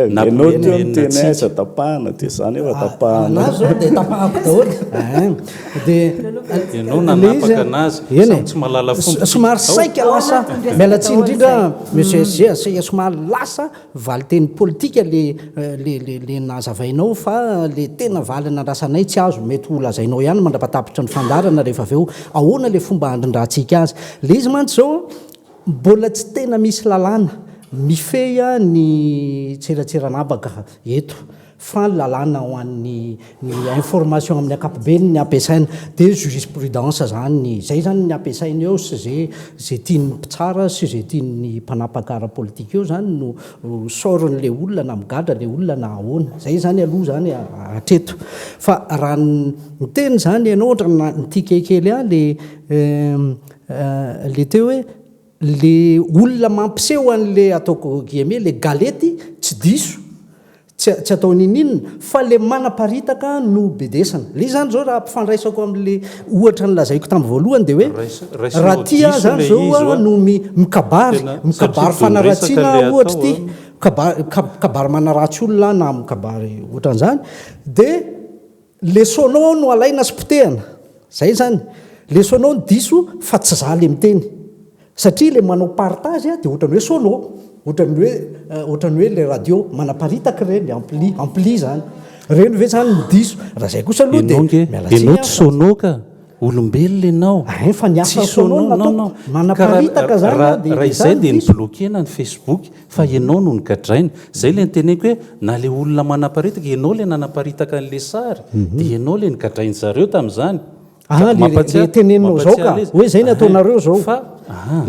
na enao teo miteny aiza tapahana dia zany efa tapahana zao dia tapahako daholo dia ianao nanapaka anazy tsy mahalala fomba somary saika lasa mialatsiny indrindra monsieur SG asika somary lasa valiteny politika le nazavainao fa le tena valy nandrasanay tsy azo mety ho lazainao ihany mandrapatapitra ny fandarana rehefa avy eo ahoana le fomba andrindratsika azy le izy mantsy zao mbola tsy tena misy lalàna mifeya ny tseratseranabaka eto fa lalàna ho an'ny information amin'ny ankapobeny ny ampiasaina dia jurisprudence zany zay zany ny ampiasaina eo sy zay tiany mpitsara sy zay tiany mpanapakara politika eo zany no soron'le olona na migadra le olona na ahoana zay zany aloha zany atreto fa raha ny teny zany ianao ohatra nyty kelikely le teo hoe le olona mampiseho an'le ataoko guillemets le galety tsy tsy atao nininona fa le manaparitaka no bedesana le zany zao raha mpifandraisako am'le ohatra nylazaiko tamin'ny voalohany de hoe raha tia zany zao no mikabary fanaratsiana ohatra ty kabary manaratsy olona na mikabary ohatran'izany de lesonao no alaina sy potehana zay zany lesonao ny diso fa tsy zaly miteny satria le manao partage de ohatrany hoe sonao ohatrany hoe le radio manaparitaka reny ampli zany reny ve zany midiso raha zay kosa aloha de enao tsy sonao ka olombelona ianao fa niasa sonao natao manaparitaka zany raha izay dia nibloquena ny Facebook fa ianao no nigadraina zay le nyteneko hoe na le olona manaparitaka ianao le nanaparitaka an'le sary dia ianao le nigadrainy zareo tamin'izany le teneninao zao ka hoe zay ny ataonareo zao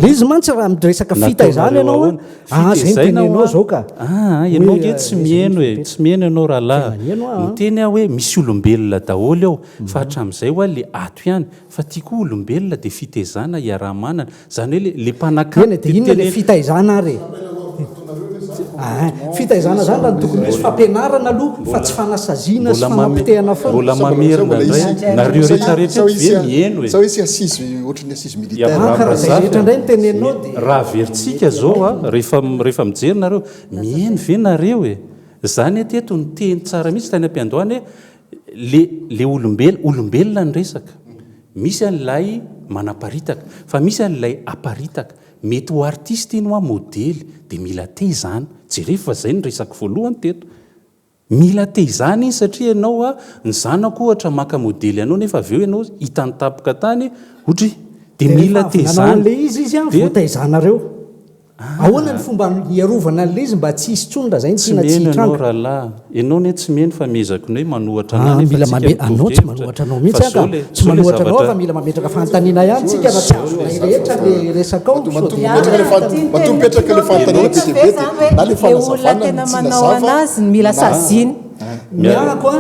le izy mantsy raha miresaka fitaizany ianao zay nytenenao zao ka ianao nge tsy mieno ianao rahalahy miteny aho hoe misy olombelona daholo ao fa hatramin'izay ho a le ato ihany fa tia koa olombelona dia fitaizana iaraha-manana zany hoe le mpanakana dia inona le fitaizana ary fitaizana zany raha tokony misy fampianarana aloha fa tsy fanasaziana sy fanampitehana mbola mamerina indray nareo rehetrarehetra ve mieno sao hoe sy assise ohatrany assise militaire ndray nytenenao dia raha veritsika zao a rehefa mijery nareo mieno ve nareo zany teto ny teny tsara mihitsy tany am-piandohany hoe le olombelona ny resaka misy an'ilay manaparitaka fa misy an'ilay aparitaka mety ho artiste iny hoa modely dia mila te izany jerefa zay ny resaka voalohany teto mila te izany iny satria ianao a ny zanako ohatra maka modely ianao nefa avy eo ianao hitany tapoka tany otry dia mila te izany le izy a voataizanareo ahoana ny fomba iarovana an'le izy mba tsy hisy tsony raha zay ny tiana tsy ianao rahalahy ianao ne tsy meno fa miezako ny hoe manohatra anao tsy manohatra anao mihitsy aka tsy manohatra anao fa mila mametraka fantaniana ihany tsika raha tsy azonay rehetra le resaka ao matompetraka le fantaniana betebety na le olona tena manao anazy mila saziny miarako a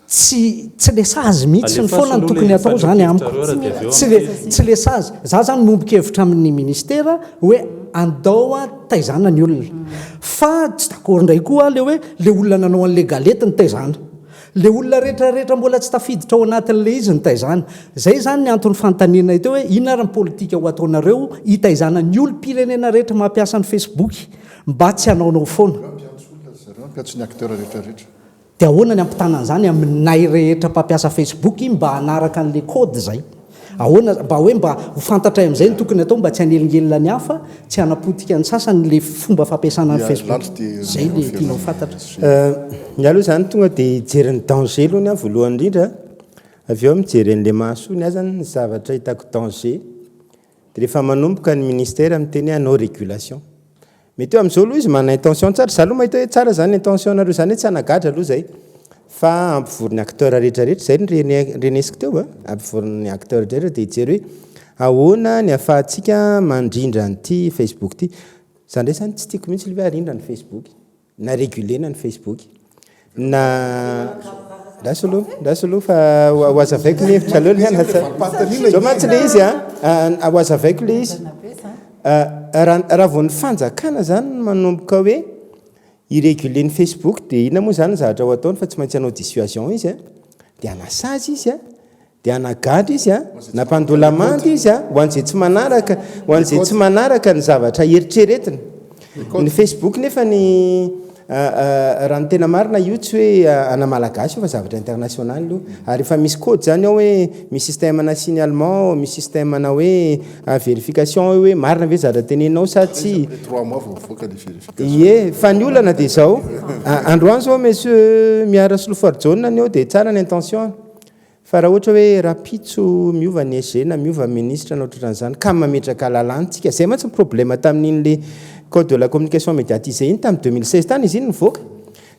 tsy le sazy mihitsy ny foana ny tokony atao zany amiko tsy le sazy za zany mombokevitra amin'ny ministera hoe andao a taizana ny olona fa tsy dakoro ndray koa le hoe le olona nanao an'le galety ny taizana le olona rehetrarehetra mbola tsy tafiditra ao anatin'le izy ny taizana zay zany ny antony fantaniana iteo hoe ina ary ny politika ho ataonareo hitaizana ny olo-pirenena rehetra mampiasa ny Facebook mba tsy hanaonao foana mpiatsony acteur rehetrarehetra dia ahoana ny ampitanan'izany aminay rehetra mpampiasa Facebook mba hanaraka an'le kody zay ahoana mba hoe mba ho fantatra amin'izay ny tokony atao mba tsy hanelingelina ny hafa tsy hanapotika ny sasany le fomba fampiasana ny Facebook zay le tianao fantatra ny aloha zany tonga dia jeryn'ny danger aloha ny a voalohany indrindra avy eo mijery an'le mahasoany ahy zany ny zavatra hitako danger dia rehefa manomboka ny ministère miteny hoe anao régulation mety eo amin'izao aloha izy mana intention tsara za aloha mahita hoe tsara zany intention nareo zany hoe tsy hanagadra aloha zay fa ampivory ny acteur rehetrarehetra zay ny renesiko teo ampivory ny acteur rehetrarehetra dia hijery hoe ahoana ny ahafahantsika mandrindra nyity Facebook ty zany ndray zany tsy tiako mihitsy le hoe arindra ny Facebook na régulena ny Facebook na ndasy aloha fa hoazavaiko ny hevitra aloha zao mantsy le izy hoazavaiko le izy raha vao ny fanjakana zany manomboka hoe irégule ny Facebook dia ina moa zany zavatra ho ataony fa tsy maintsy hanao dissuasion izy dia anasazy izy dia anagadra izy nampandolamanda izy ho an'izay tsy manaraka ny zavatra eritreretina ny Facebook nefa ny raha ny tena marina io tsy hoe anamalagasy io fa zavatra international io ary efa misy code zany ao hoe misy système na signalement misy système na hoe vérification hoe marina ve zavatra tenenao sa tsy ie fa ny olana dia zao androany zao monsieur miara soloforjaune ny ao dia tsara ny intention fa raha ohatra hoe rapitso miova ny SG na miova ministre na ohatran'izany ka mametraka lalantsika zay mantsy ny problème tamin'in'le code de la communication médiatisée iny tamin'ny 2016 tany izy iny nivoaka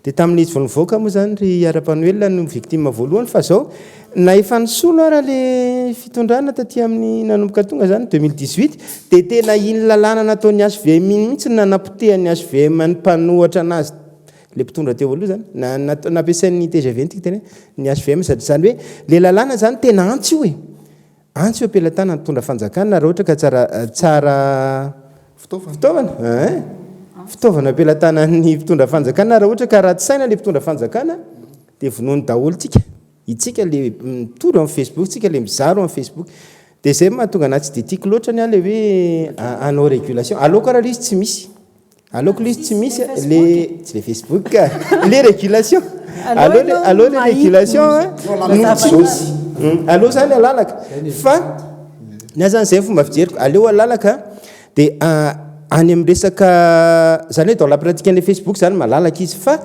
dia tamin'izy vao nivoaka moa zany ry ara-panoelona no victime voalohany fa zao na efa nisolo ara le fitondrana taty amin'ny nanomboka tonga zany 2018 dia tena iny lalàna nataony HVM iny mihitsy nanapotehany HVM ny mpanohatra anazy le mpitondra teo aloha zany nampiasain'ny TGV tena ny HVM zany hoe le lalàna zany tena antsy io antsy io ampelatana ny tondra fanjakana raha ohatra ka tsara fitaovana fitaovana ampelantanany mpitondra fanjakana raha ohatra ka raty saina le mpitondra fanjakana dia vonoany daholo itsika le mitoro amin'ny Facebook tsika le mizaro amin'ny Facebook dia zay mahatonga anazy tsy dia tiako loatra ny a le hoe anao régulation aleoko raha izy tsy misy aleoko izy tsy misy le tsy le Facebook le régulation aloha le régulation no tsy aloha zany alalaka fa ny azany zay fomba fijeriko aleo alalaka dia any amin'ny resaka zany hoe dans la pratique an'le Facebook zany malalaka izy fa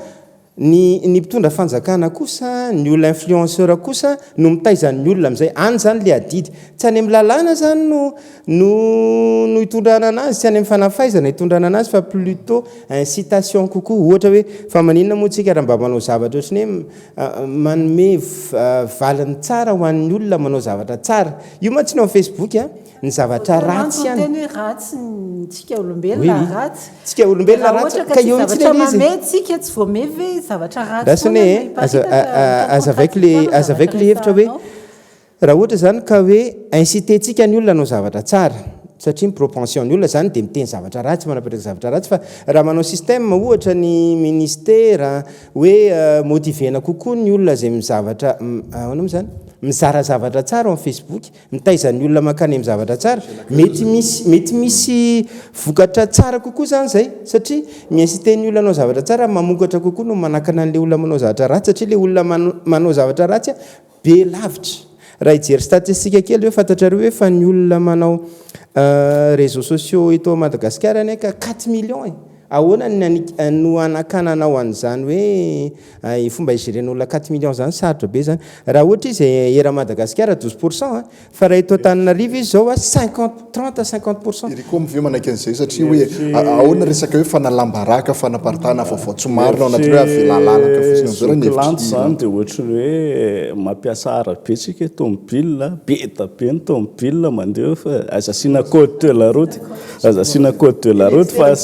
ny mpitondra fanjakana kosa ny olona influenceur kosa no mitaizany olona amin'izay any zany le adidy tsy any amin'ny lalàna zany no hitondrana anazy tsy any amin'ny fanafaizana hitondrana anazy fa plutôt incitation kokoa ohatra hoe fa maninona moa tsika raha mba manao zavatra ohatrany hoe manome valiny tsara ho an'ny olona manao zavatra tsara io ma tsy nao Facebook ny zavatra ratsy any ratsy tsika olombelona ratsy tsika olombelona ratsy ka eo itsy le izy tsika tsy voamevy zavatra ratsy rasiny aza avaiko le hevitra hoe raha ohatra zany ka hoe incitentsika ny olona anao zavatra tsara satria propension ny olona zany dia miteny zavatra ratsy manapetraka zavatra ratsy fa raha manao système ohatra ny ministère hoe motivena kokoa ny olona zay mizavatra ahoana moa zany mizara zavatra tsara amin'ny Facebook mitaizan'ny olona makany amin'ny zavatra tsara mety misy vokatra tsara kokoa zany zay satria miincité ny olona manao zavatra tsara mamokatra kokoa no manakana an'le olona manao zavatra ratsy satria le olona manao zavatra ratsy be lavitra raha ijery statistique kely hoe fantatrareo hoe fa ny olona manao réseaux sociaux eto Madagasikara any ka 4 millions ahoana no anakananao an'izany hoe fomba igeren'olona 4 millions zany sarotra be zany raha ohatra izy era Madagasikara 12% fa raha eto Antananarivo izy zao 30 à 50%. Iriko miveo manaiky an'izay satria hoe ahoana resaka hoe fanalambaraka fanaparitahana vaovao tsy marina ao anaty hoe avelanlalaka fotsiny zao ny lanto zany dia ohatra hoe mampiasa arabe tsika tomobile beta be ny tomobile mandeha fa aza asiana code de la route fa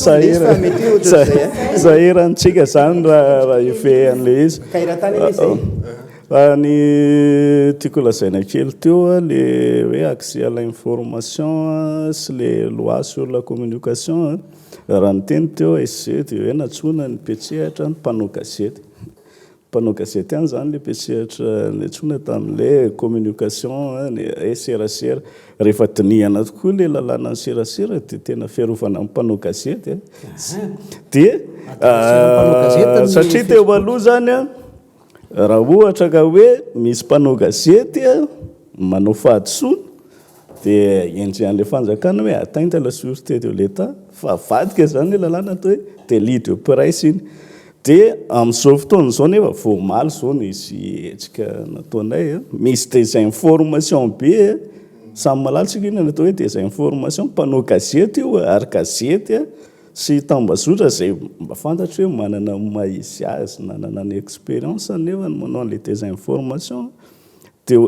saherantsika zany raha ive an'le izy ny tiako lazaina kely teo le hoe accès à l'information sy le loi sur la communication raha niteny teo SG dia hoe natsona ny petsehatra ny mpanao gazety any zany le petsehatra nitsona tamin'le communication ny serasera rehefa dinihana tokoa le lalàna ny serasera dia tena fiarovana amin'ny mpanao gazety dia satria teo aloha zany raha ohatra ka hoe misy mpanao gazety manao fahadisoana dia enjean'le fanjakana hoe atteinte à la sûreté de l'État fa vadika zany le lalàna atao hoe délit de presse iny dia amin'izao fotoana izao nefa voamaly zao ny izy etsika nataonay misy des informations be samy malatsika iny natao hoe des informations mpanao gazety io ary gazety sy tambazotra zay mba fantatra hoe manana maizy azy nanana ny expérience nefa ny manao an'le des informations dia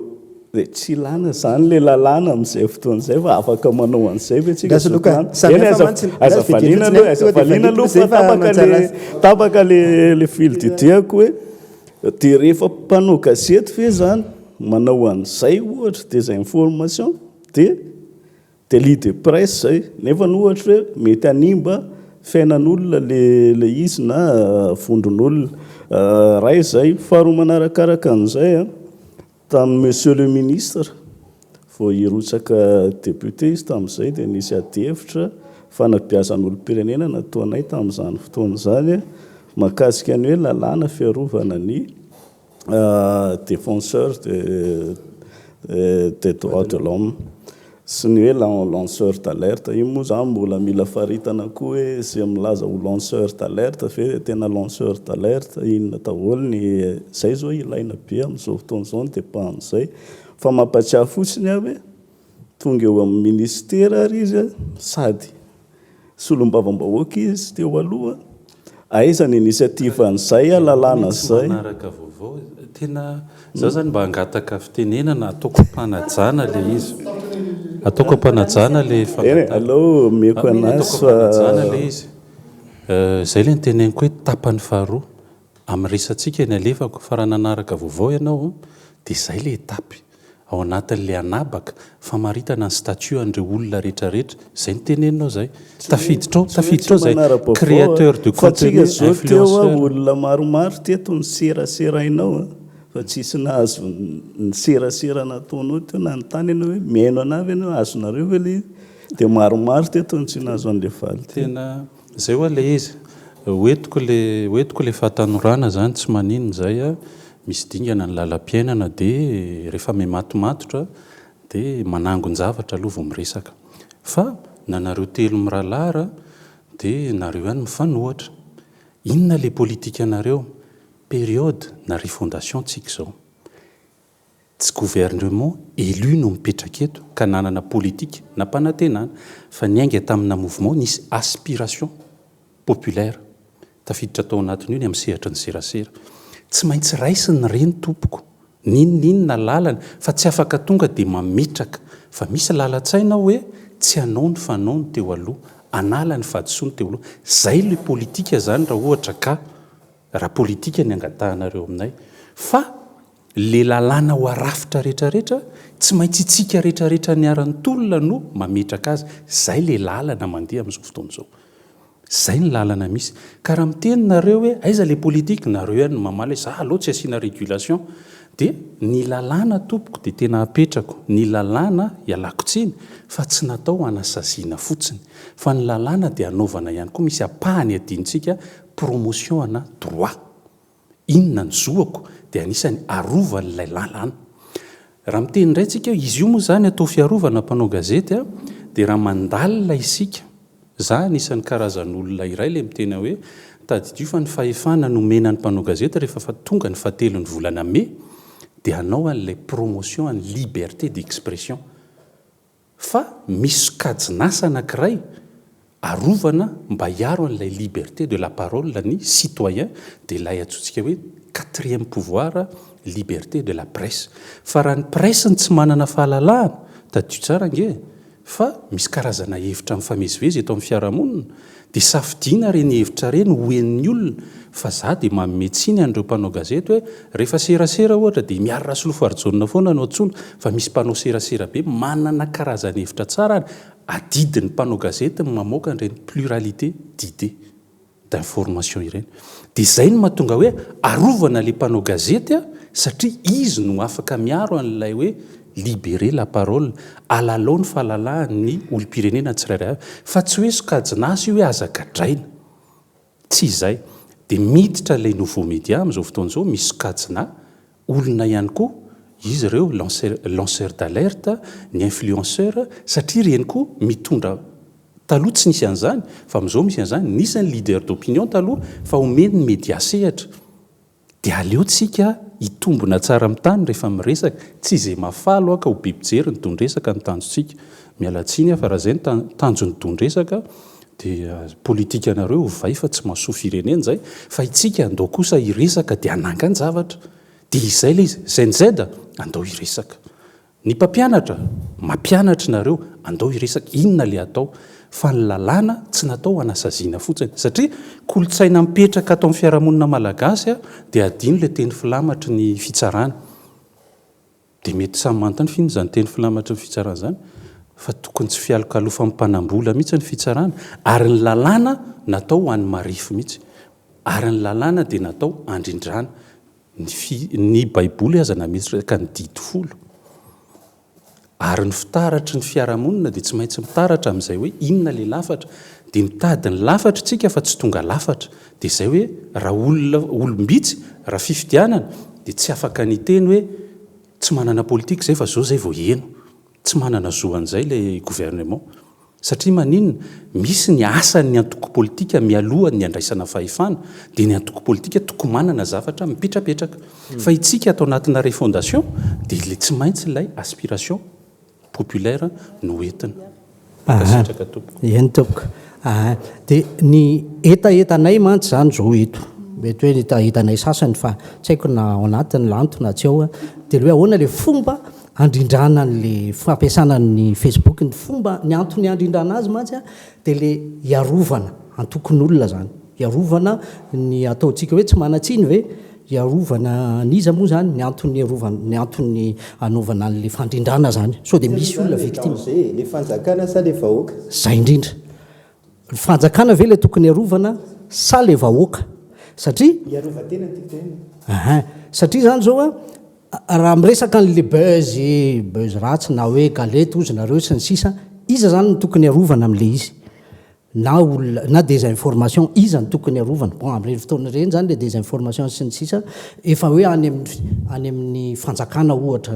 tsy ilana zany le lalàna amin'izay fotoana izay fa afaka manao an'izay ve tsika aza valiana aloha tapaka le fil didiako hoe dia rehefa mpanao gazety fe zany manao an'izay ohatra des informations dia délit de presse zay nefa ny ohatra hoe mety animba fiainan'olona le izy na vondron'olona raha izay faharoa manarakaraka an'izay tamin'ny monsieur le ministre vao hirotsaka député izy tamin'izay dia nisy adihevitra fanabeazan'olom-pirenena nataonay tamin'izany fotoana zany mahakasika ny hoe lalàna fiarovana ny défenseur des droits de l'homme sy ny hoe lanceur d'alerte io moa zany mbola mila faritana koa hoe zay milaza ho lanceur d'alerte fe tena lanceur d'alerte inona daholo ny zay zao ilaina be amin'izao fotoana izao ny dépense fa mampatsiahy fotsiny hoe tonga eo amin'ny ministera ary izy sady solombavam-bahoaka izy teo aloha aiza ny initiative an'izay lalàna zay tena za zany mba hangataka fitenenana ataoko mpanajana le izy ataoko mpanajana le allo meko anazy le izy zay le niteneniko hoe tapany faharoa amin'ny resantsika ny alefako fa raha nanaraka vaovao ianao dia zay le etapy ao anatin'la anabaka famaritana ny statut an'ireo olona rehetrarehetra zay ny teneninao zay tafiditra zay créateur de contenu influenceur olona maromaro teto ny seraserainao fa tsisy nahazo ny serasera nataonao teo na ny tany ianao hoe meno anavy ianao azonareo ve le dia maromaro teto ny tsy nahazo an'le faly tena zay hoa le izy hoetiko le fahatanorana zany tsy maninona zay a misy dingana ny lalam-piainana dia rehefa mimatomatotra dia manangon-javatra aloha vao miresaka fa nanareo telo mirahalara dia nareo ihany mifanohatra inona le politika anareo période na refondation tsika zao tsy gouvernement élu no mipetraka eto ka nanana politika na mpanantenana fa niainga tamina mouvement nisy aspiration populaire tafiditra tao anatin'io ny amin'ny sehatra ny serasera tsy maintsy raisiny reny tompoko ninonina lalana fa tsy afaka tonga dia mametraka fa misy lalatsaina hoe tsy anao ny fanao ny teo aloha anala ny fahadisoany teo aloha zay le politika zany raha ohatra ka raha politika ny angatahanareo aminay fa le lalàna ho arafitra rehetrarehetra tsy maintsy itsika rehetrarehetra niarany tolona no mametraka azy zay le lalana mandeha amin'izao fotoana izao zay ny lalana misy ka raha miteninareo hoe aiza le politika nareo ihany mamaly za aloha tsy asiana régulation dia ny lalàna tompoko dia tena apetrako ny lalàna ialako tsiny fa tsy natao anasaziana fotsiny fa ny lalàna dia anaovana ihany koa misy apahany adinitsika promotion ana droit inona ny zoako dia anisany arovan'ilay lalàna raha miteny indray tsika izy io moa zany atao fiarovana mpanao gazety a dia raha mandalina isika za anisan'ny karazan'olona iray le mitena hoe tadidio fa ny fahefana nomena ny mpanao gazety rehefa tonga ny fatelo ny volana me dia hanao an'ilay promotion any liberté d'expression fa misy sokajinasa anankiray arovana mba hiaro an'ilay liberté de la parole ny citoyen dia ilay atsotsika hoe 4e pouvoir liberté de la presse fa raha ny presse ny tsy manana fahalalahana tadio tsara nge fa misy karazana hevitra mifamezivezy eto amin'ny fiarahamonina dia safidiana reny hevitra reny hoen'ny olona fa za dia mametsiny an'ireo mpanao gazety hoe rehefa serasera ohatra dia miarira solofarjonina foana no antsolo fa misy mpanao serasera be manana karazana hevitra tsara adidin'ny mpanao gazety mamoaka an'ireny pluralité d'idées d'information ireny dia izay no mahatonga hoe arovana le mpanao gazety a satria izy no afaka miaro an'ilay hoe libérer la parole alalao ny fahalalahany olom-pirenena tsirairay avy fa tsy hoe sokajinasy hoe azagadraina tsy izay dia miditra ilay nouveau média amin'izao fotoana izao misy sokajina olona ihany koa izy ireo lanceur d'alerte ny influenceur satria reny koa mitondra taloha tsy nisy an'izany fa amin'izao misy an'izany nisy ny leader d'opinion taloha fa omeny ny média sehatra dia aleotsika hitombona tsara amin'ny tany rehefa miresaka tsy izay mafalo aka ho bebijeri ny tondresaka ny tanjontsika mialatsiny fa raha zay ny tanjony tondresaka dia politika anareo ovay fa tsy mahasoa firenena zay fa itsika andao kosa hiresaka dia ananga ny zavatra dia izay le izy zay nzada andao hiresaka ny mpampianatra mampianatra nareo andao hiresaka inona le atao fa ny lalàna tsy natao anasaziana fotsiny satria kolotsaina mipetraka atao amin'ny fiarahamonina malagasy a dia adino le teny filamatry ny fitsarana dia mety samy manontany fino zany teny filamatry ny fitsarana zany fa tokony tsy fialokalofa mpanambola mihitsy ny fitsarana ary ny lalàna natao ho an'ny marify mihitsy ary ny lalàna dia natao andrindrana ny baiboly aza nametsitra ka ny didy folo ary ny fitaratry ny fiarahamonina dia tsy maintsy mitaratra amin'izay hoe inona le lafatra dia mitady ny lafatra tsika fa tsy tonga lafatra dia izay hoe raha olombitsy raha fifidianana dia tsy afaka ny teny hoe tsy manana politika zay fa zao zay vao heno tsy manana zoan'izay le gouvernement satria maninona misy ny asan'ny antoko politika mialohan'ny andraisana fahefana dia ny antoko politika toko manana zavatra mipetrapetraka fa itsika atao anatina refondation dia le tsy maintsy ilay aspiration populaire no entina akasitraka tompoko eny tompoko dia ny etaetanay mantsy zany zao eto mety hoe etaetanay sasany fa tsy haiko na ao anatiny lanto na tsy ao a dia le hoe ahoana le fomba andrindrana n'le fampiasana ny Facebook ny fomba ny antony andrindrana azy mantsy a dia le iarovana antokon'olona zany iarovana ny ataontsika hoe tsy manatsiny ve iarovana niza moa zany ny antony anaovana an'le fandrindrana zany so dia misy olona victime le fanjakana sa le vahoaka zay indrindra fanjakana ve le tokony arovana sa le vahoaka satria iarovatena titeny satria zany zao raha miresaka n'le buz ratsy na hoe galety ozy nareo sy ny sisa iza zany ny tokony arovana amin'le izy na désinformation iza ny tokony arovana bon amin'ireny fotoana ireny zany le désinformation sy ny sisa efa hoe any amin'ny fanjakana ohatra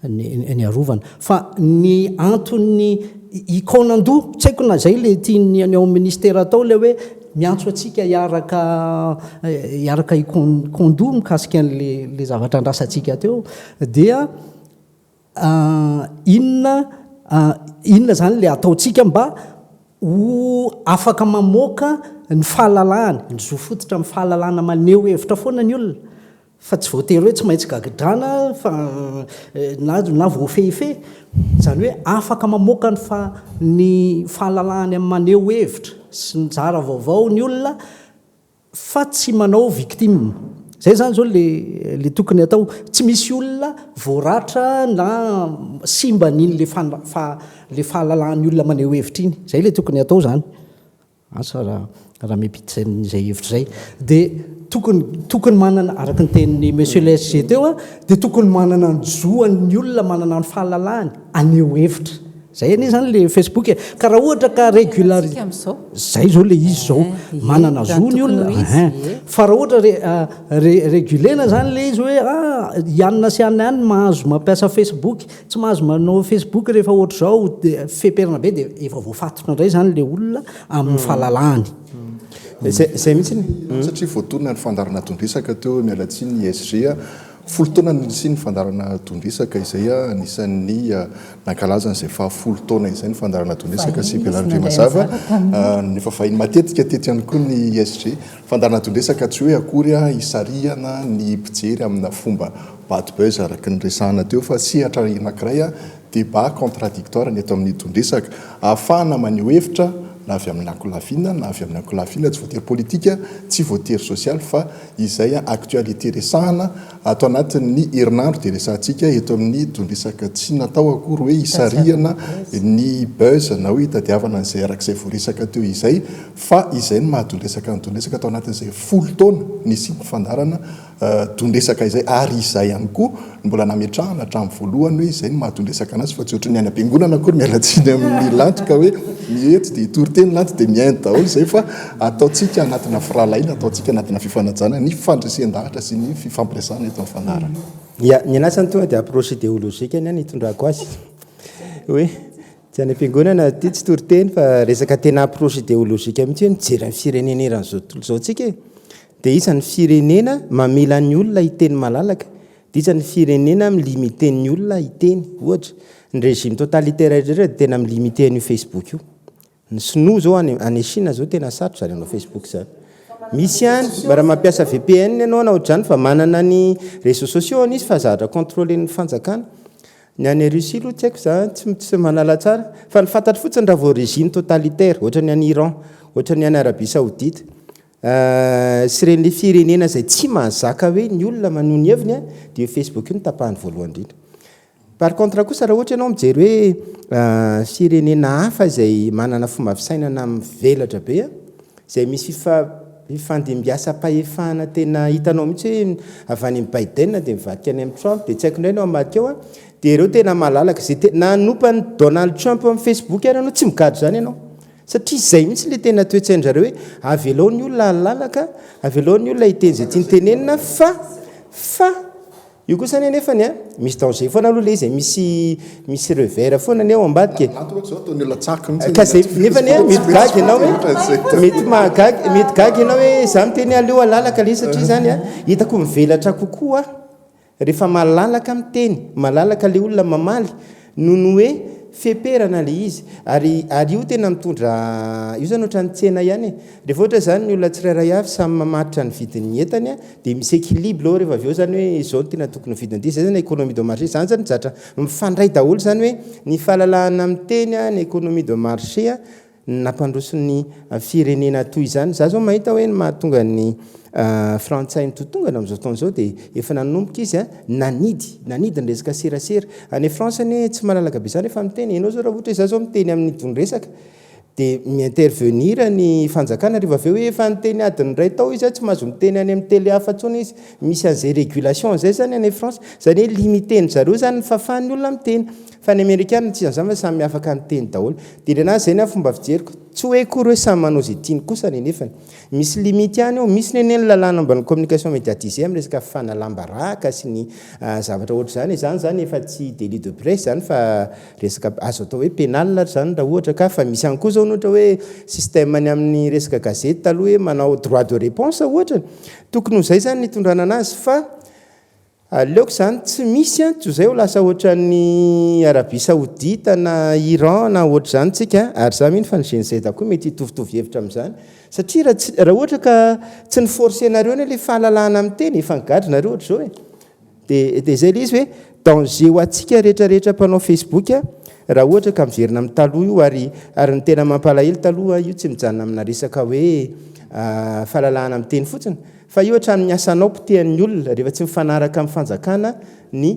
ny arovana fa ny antony iconando tsy haiko na zay le tiany any ao ministère atao le hoe miantso atsika iaraka icondo mikasika an'le zavatra andrasantsika teo dia inona zany le ataotsika mba ho afaka mamoaka ny fahalalahany ny zo fototra amin'ny fahalalahana maneho hevitra foana ny olona fa tsy voatery hoe tsy maintsy gagidrana fa na voafehife zany hoe afaka mamoaka ny fahalalahany amin'ny maneho hevitra sy nijara vaovao ny olona fa tsy manao victime zay zany zao le tokony atao tsy misy olona voaratra na simba n'iny le fahalalan'ny olona maneho hevitra iny zay le tokony atao zany asa raha mipita zay hevitra zay dia tokony manana araka ny tenin'ny monsieur l'SG teo dia tokony manana nyjoan'ny olona manana ny fahalalahany aneho hevitra zay anie zany le Facebook ka raha ohatra ka régularisé zay zao le izy zao manana zo ny olona fa raha ohatra régulena zany le izy hoe ianona sy ianona ihany mahazo mampiasa Facebook tsy mahazo manao Facebook rehefa ohatra zao dia feperina be dia efa voafatona indray zany le olona amin'ny fahalalahany zay mihitsy satria voatonona ny fandarana tondrisaka teo mialatsiny SG folo taona nisy ny fandarana tondrisaka izay anisan'ny nankalazan'izay folo taona izay ny fandarana tondrisaka sy belarandre mazava nefa fahiny matetika tety ihany koa ny SG fandarana tondrisaka tsy hoe akory isariana ny mpijery amina fomba batbuz araka ny resahana teo fa sihatra anankiray débat contradictoire ny eto amin'ny tondrisaka ahafahana maneho hevitra na avy amin'ny ankolafina na avy amin'ny ankolafina tsy voatery politika tsy voatery social fa izay actualité resahana atao anatin'ny herinandro dia resahantsika eto amin'ny tondrisaka tsy natao akory hoe isariana ny buz na hoe hitadiavana n'izay arak'izay voaresaka teo izay fa izay ny mahatondresaka ny tondresaka atao anatin'izay folo taona nisy fandarana tondresaka izay ary izay ihany koa mbola nametrahana hatramin'ny voalohany hoe izay ny mahatondresaka anazy fa tsy ohatry ny any am-piangonana akory mialatsiny amin'ny lantoka hoe mihety dia toriteny lanto dia miainy daholo izay fa ataontsika anatina firalaina ataontsika anatina fifanajana ny fandresen-dahatra sy ny fifampiresana eto amin'ny fandarana ny anasany tonga dia approche idéologique any hitondrako azy hoe tsy any am-piangonana ty tsy toriteny fa resaka tena approche idéologique mihitsy hoe mijery amin'ny firenena eran'izao tontolo izao tsika dia isan'ny firenena mamela ny olona hiteny malalaka dia isan'ny firenena milimiten'ny olona hiteny ohatra ny régime totalitaire rehetra dia tena milimité an'io Facebook io ny sinoa zao any Chine zao tena sarotra zany anao Facebook zany misy ihany mba raha mampiasa VPN ianao na ohatrany fa manana ny réseaux sociaux izy fa zahatra contrôler ny fanjakana ny any Russie aloha tsy haiko zany tsy manala tsara fa ny fantatro fotsiny raha vao régime totalitaire ohatra ny any Iran ohatra ny any Arabie Saoudite sy ren'le firenena zay tsy mahazaka hoe ny olona maneho ny heviny dia Facebook io ny tapahany voalohany indrindra par contre kosa raha ohatra ianao mijery hoe firenena hafa izay manana fomba fisainana mivelatra be izay misy fifandimbiasam-pahefana tena hitanao mihitsy hoe avy any amin'ny Biden dia mivadika any amin'ny Trump dia tsy haiko indray nao amadika eo dia ireo tena malalaka zay nanompa ny Donald Trump amin'ny Facebook ary ianao tsy mikado zany ianao satria izay mihitsy le tena toetsaindrareo hoe avy alao ny olona lalaka avy alao ny olona hiteny izay tiany tenenina fa io kosa ny anefany misy danger foana aloha le izy misy revers foana ny ao ambadika ka zay nefany mety gagy ianao hoe mety gagy ianao hoe za miteny aleo alalaka le satria zany hitako mivelatra kokoa rehefa malalaka miteny malalaka le olona mamaly noho hoe feperana le izy ary io tena mitondra io zany ohatra ny tsena ihany rehefa ohatra zany ny olona tsirairay avy samy mamatitra ny vidin'ny entany dia misy équilibre eo rehefa avy eo zany hoe izao no tena tokony vidiny zay zany économie de marché zany zany zatra mifandray daholo zany hoe ny fahalalahana miteny ny économie de marché nampandroso ny firenena toy izany za zao mahita hoe ny mahatonga ny frantsay ny totongana amin'izao fotoan'izao dia efa nanomboka izy a nanidy ny resaka serasera any fransany tsy malalaka be zany efa miteny ianao zao raha ohatra iza zao miteny amin'ny tony resaka dia miintervenir ny fanjakana rehefa aveo hoe efa niteny adiny ray tao izy a tsy mahazo miteny any amin'ny tele hafa ntsony izy misy an'izay régulation zay zany any France zany hoe limiteny zareo zany ny fafahany olona miteny fa ny amerikana tsy izany fa samy afaka miteny daholo dia renazy zay ny fomba fijeriko tsy hoe kory hoe samy manao zay tiany kosa nenefany misy limite ihany ao misy neneny lalàna mba ny communication médiatisée amin'ny resaka fanalambaraka sy ny zavatra ohatr' zany efa tsy délit de presse zany fa resaka azo atao hoe pénal zany raha ohatra ka fa misy ihany koa zao ohatra hoe système any amin'ny resaka gazety taloha hoe manao droit de réponse ohatra tokony ho zay zany nitondrana anazy fa aleoko zany tsy misy a toy zay ho lasa ohatran'ny Arabie Saoudite na Iran na ohatra zany tsika ary za mihitsy fa ny GNZ koa mety hitovitovy hevitra amin'izany satria raha ohatra ka tsy ny force nareo ny le fahalalahana amin'ny teny efa nigadrinareo ohatra zao dia zay le izy hoe danger ho antsika rehetrarehetra mpanao Facebook a raha ohatra ka miverina amin'ny taloha io ary ny tena mampalahelo taloha io tsy mijanona amina resaka hoe fahalalahana amin'ny teny fotsiny fa io hatrany miasanao pitehan'ny olona rehefa tsy mifanaraka amin'ny fanjakana ny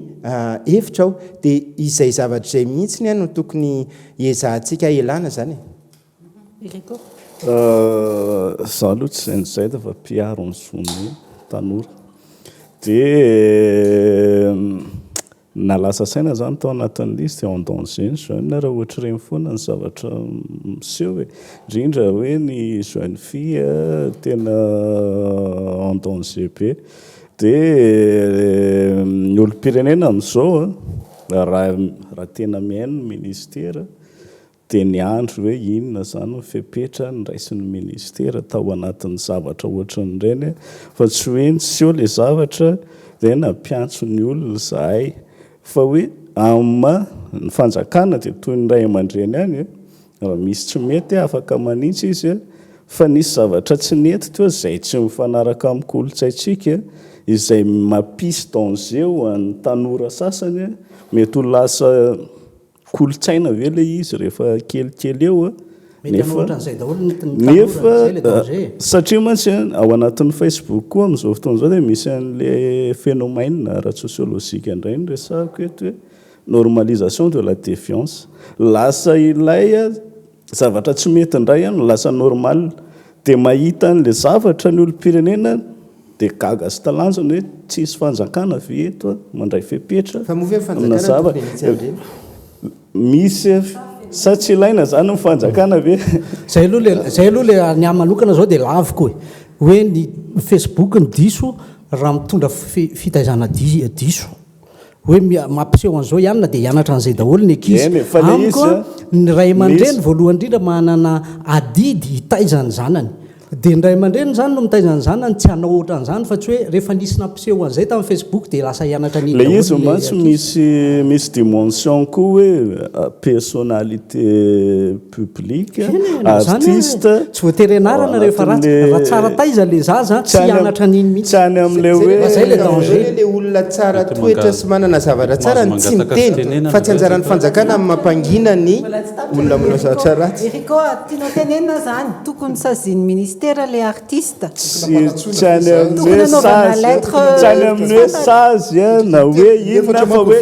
hevitra ao dia izay zavatra izay mihitsiny no tokony ezahantsika elana zany za aloha tsy zay nizay da fa mpiaro ny zony tanora dia nalasa saina zany tao anatin'ny izy dia en danger ny jeune raha ohatra reny foana ny zavatra miseho hoe indrindra hoe ny jeune fille tena en danger be dia ny olom-pirenena amin'izao raha tena mihaino ny ministera dia ny andro hoe inona zany fepetra ny raisin'ny ministera tao anatin'ny zavatra ohatran'ireny fa tsy hoe nseho le zavatra dia nampiantso ny olona zahay fa hoe amma ny fanjakana dia toy ny ray aman-dreny any raha misy tsy mety afaka manitsy izy fa nisy zavatra tsy nety teo izay tsy mifanaraka amin'ny kolotsaintsika izay mampisy danger ho an'ny tanora sasany mety ho lasa kolotsaina ve le izy rehefa kelikely eo nefa satria mantsy ao anatin'ny Facebook koa amin'izao fotoan'izao dia misy an'le phénomène ara-sosiolojika indray ny resahako eto hoe normalisation de la défiance lasa ilay zavatra tsy mety indray no lasa normal dia mahita an'le zavatra ny olom-pirenena dia gaga sy talanjona hoe tsisy fanjakana ve eto mandray fepetra amina zavatra misy sa tsy ilaina zany ny fanjakana ve zay aloha le ny amanokana zao dia laviko hoe ny Facebook ny diso raha mitondra fitaizana diso hoe mampiseho an'izao ianona dia hianatra an'izay daholo ny ankizy amiko ny ray aman-dreny voalohany indrindra manana adidy hitaizany zanany dia ny ray aman-dreny zany no mitaizany zanany tsy hanao ohatra an'izany fa tsy hoe rehefa nisy nampiseho an'izay tamin'ny Facebook dia lasa hianatra ny le izy mantsy misy dimension koa hoe personnalité publique artiste tsy voatery anarana rehefa raha tsara taiza le zaza tsy hianatra n'iny mihitsy tsy any amin'le hoe zay le danger le olona tsara toetra sy manana zavatra tsara ny tsy miteny fa tsy anjaran'ny fanjakana amin'ny mampangina ny olona manao zavatra ratsy Eriko tianao tenenina zany tokony saziany ministera le artiste tsy any amin'ny hoe sazy na hoe inona fa hoe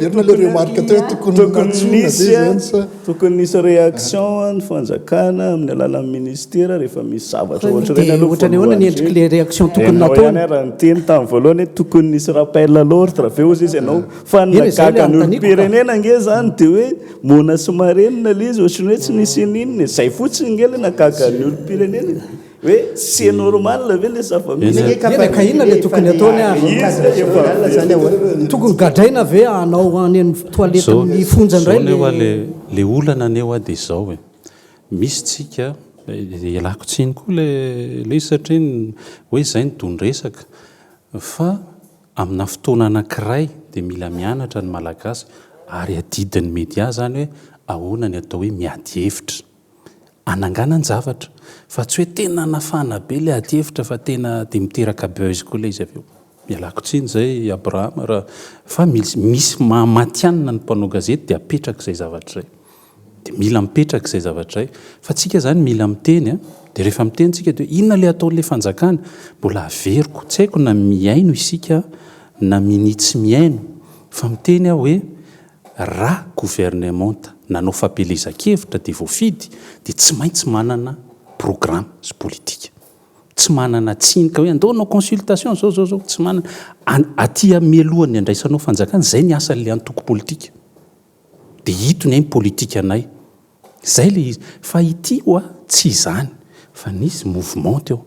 tokony nisy réaction ny fanjakana amin'ny alalan'ny ministera rehefa misy zavatra ohatrany ahoana ny endriky le réaction tokony nataony raha niteny tamin'ny voalohany hoe tokony nisy rappel l'ordre aveo izy izy ianao fa nagaga ny olom-pirenena nge zany dia hoe mona sy marenina le izy ohatrany hoe tsy nisy ininina zay fotsiny nge le nagaga ny olom-pirenena hoe c'est normal ve le zava-ka inona le tokony ataony tokony gadraina ve anao any amin'ny toaleta ny fonjandray le olana aneo a dia izao hoe misy tsika ialako tsiny koa le izy satria hoe izay ny tondresaka fa amina fotoana anankiray dia mila mianatra ny malagasy ary adidin'ny média zany hoe ahoana ny atao hoe miady hevitra anangana ny zavatra fa tsy hoe tena nafana be le ady hevitra fa tena dia miteraka buzz koa le izy aveo mialako tsiny zay Abraham raha fa misy matianina ny mpanao gazety dia apetraka izay zavatra izay dia mila mipetraka izay zavatra izay fa tsika zany mila miteny dia rehefa mitentsika dia inona le ataon'la fanjakana mbola averiko tsy haiko na miaino isika na minitsy miaino fa miteny aho hoe raha gouvernementa nanao fampelezan-kevitra dia voafidy dia tsy maintsy manana programme sy politika tsy manana tsinika hoe andaonao consultation zao tsy manana aty mialohany andraisanao fanjakana zay ny asan'le antoko politika dia hitony ny politika anay zay le izy fa ity tsy izany fa nisy mouvement teo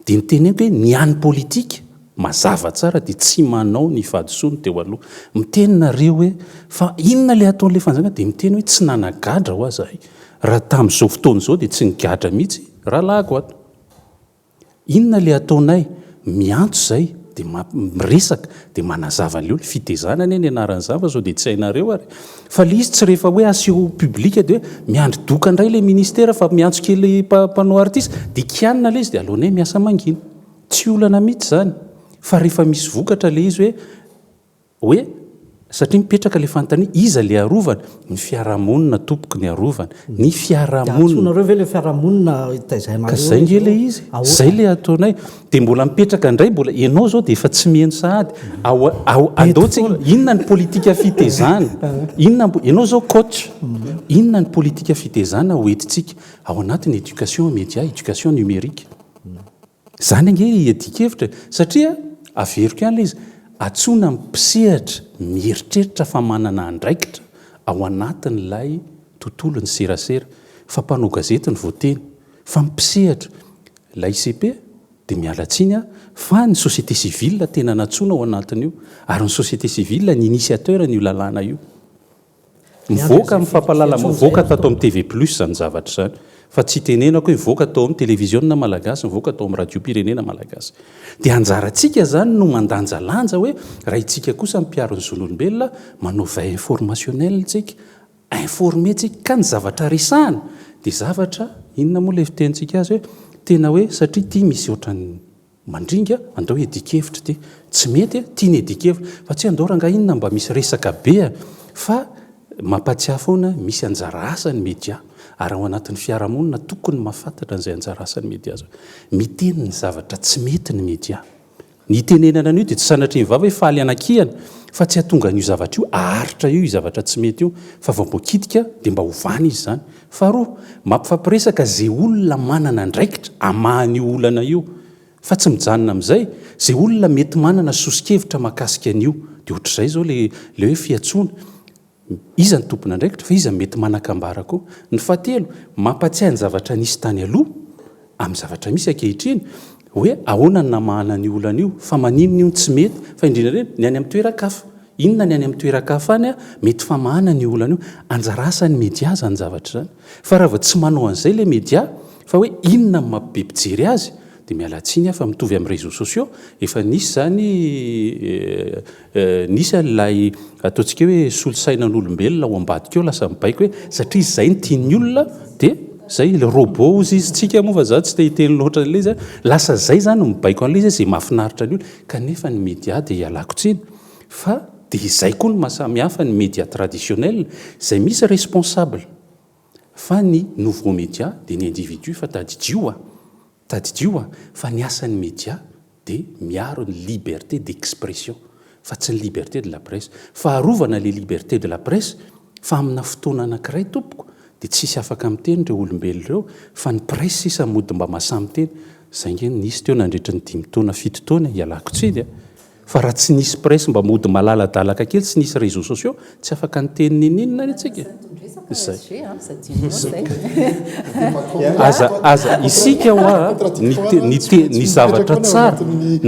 dia niteneko hoe ny any politika mazava tsara dia tsy manao ny fadisony teo aloha mitenynareo hoe fa inona le ataon'le fanjakana dia miteny hoe tsy nanagadra ho azahay raha tamin'izao fotoana izao dia tsy nigadra mihitsy raha lahako ato inona le ataonay miantso zay dia miresaka dia manazava an'leo le fitezanany ny anaran'zava zao dia tsy hainareo ary fa le izy tsy rehefa hoe asio publika dia hoe miandry doka indray le ministera fa miantso kely mpanao artiste dia kianina le izy dia alohanay miasa mangina tsy olana mihitsy zany fa rehefa misy vokatra le izy hoe satria mipetraka le fantania iza le arovana ny fiarahamonina tompoko ny arovana ny fiarahamonina ve le fiarahamonina ka zay nge le izy zay le ataonay dia mbola mipetraka indray mbola ianao zao dia efa tsy mihaino sahady andaotsika inona ny politika fitezana ianao zao coach inona ny politika fitezana hoentitsika ao anatin'ny éducation média éducation numérique zany ange adikevitra satria averiko ihany le izy atsona mpisehatra mieritreritra fa manana andraikitra ao anatin'ilay tontolo ny serasera fa mpanao gazety ny voateny fa mpisehatra la ICP dia mialatsiny fa ny société civile tena natsona ao anatin'io ary ny société civile ny initiateur n'io lalàna io mivoaka mifampalala mivoaka tatao amin'ny TV plus zany zavatra zany fa tsy tenenako hoe mivoaka atao amin'ny télévisionna malagasy mivoaka atao amin'ny radio pirenena malagasy dia anjarantsika zany no mandanjalanja hoe raha itsika kosa mipiaro ny zon'olombelona manao vai informationnel tsika informer tsika ka ny zavatra resahana dia zavatra inona moa le fitentsika azy hoe tena hoe satria tia misy ohatrany mandringa andao edikevitra ty tsy mety tia ny edikevitra fa tsy andao ranga inona mba misy resaka be fa mampatsiahy foana misy anjara asany media ary ao anatin'ny fiarahamonina tokony mahafantatra an'izay anjara asan'ny media zao miteny ny zavatra tsy mety ny media ny tenenana an'io dia tsy sanatry ny vava hoe faly anakihana fa tsy hatonga n'io zavatra io aharitra io zavatra tsy mety io fa vao mbokitika dia mba hovany izy zany faharoa mampifampiresaka zay olona manana andraikitra amahan'io olana io fa tsy mijanona amin'izay zay olona mety manana sosikevitra mahakasika an'io dia ohatr'izay zao le hoe fiatsoana iza ny tompony andraikitra fa iza mety manakambara koa ny fahatelo mampatsiahy ny zavatra nisy tany aloha amin'ny zavatra misy ankehitriny hoe ahoana ny namahana ny olana io fa maninona io tsy mety fa indrindra ny any amin'ny toeran-kafa inona ny any amin'ny toeran-kafa any mety famahana ny olana io anjara asan'ny media zany zavatra zany fa raha vao tsy manao an'izay le media fa hoe inona ny mampibe mpijery azy dia mialatsiny fa mitovy amin'ny réseaux sociaux efa nisy zany nisy an'ilay ataontsika hoe solosainan'olombelona ao ambadika eo lasa mibaiko hoe satria izay ny tiany olona dia zay le robot ozy izy tsika moa fa za tsy te hiteny loatra an'ilay izy lasa zay zany no mibaiko an'ilay izy zay mahafinaritra ny olona kanefa ny media dia ialako tsiny fa dia izay koa no mahasamihafa ny média traditionnel zay misy responsable fa ny nouveau média dia ny individu fa tadidio fa ny asan'ny média dia miaro ny liberté d'expression fa tsy ny liberté de la presse fa arovana le liberté de la presse fa amina fotoana anankiray tompoko dia tsisy afaka miteny ireo olombelona ireo fa ny presse sisa mody mba mahasamy teny zay nge nisy teo nandritra ny 5 taona 7 taona ialako tsiny fa raha tsy nisy presse mba mody malaladalaka kely tsy nisy réseaux sociaux tsy afaka ny teny ninina nitsika zay aza isika hoa ny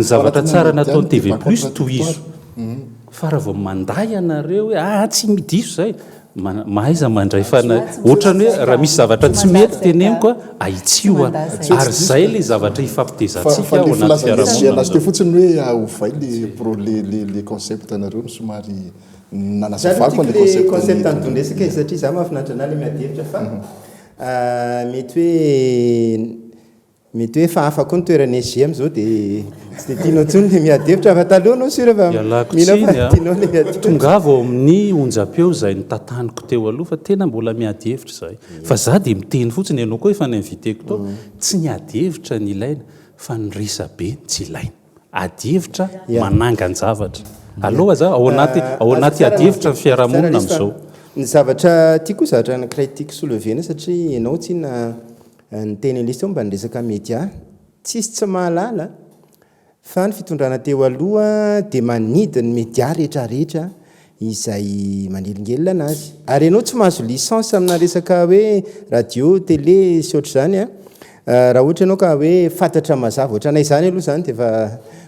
zavatra tsara nataon'ny TV plus tohizo fa raha vao manday anareo hoe tsy midiso zay mahaiza mandray fana ohatrany hoe raha misy zavatra tsy mety teneniko aitsio ary zay le zavatra hifampitezantsika ao anaty fiarahamonina te fotsiny hoe ahovay le concept anareo ny somary nanazavako le concept antondresaka satria za mahafinaritra ana le miadevitra fa mety hoe mety hoe fa afako ny toerana SGM zao dia tsy dia tianao ntsony le miadevitra fa taloha anao sura fa ialako mila tsiny fa tianao le miadevitra tongava ao amin'ny onjam-peo izay nytantaniko teo aloha fa tena mbola miady hevitra izay fa za dia miteny fotsiny ianao koa efa nyinviteko tao tsy niady hevitra ny ilaina fa ny resabe tsy ilaina ady hevitra manangany zavatra aloha za ao anaty ady hevitra ny fiarahamonina amin'izao ny zavatra tia koa zavatra anankiray tiako solovena satria ianao tsina ny tenylisy mba nyresaka média tsisy tsy mahalala fa ny fitondrana teo aloha dia manidy ny média rehetrarehetra izay manelingelina anazy ary ianao tsy mahazo licence amina resaka hoe radio télé sy ohatr'izany a raha ohatra ianao ka hoe fantatra mazava ohatra anay izany aloha zany dia efa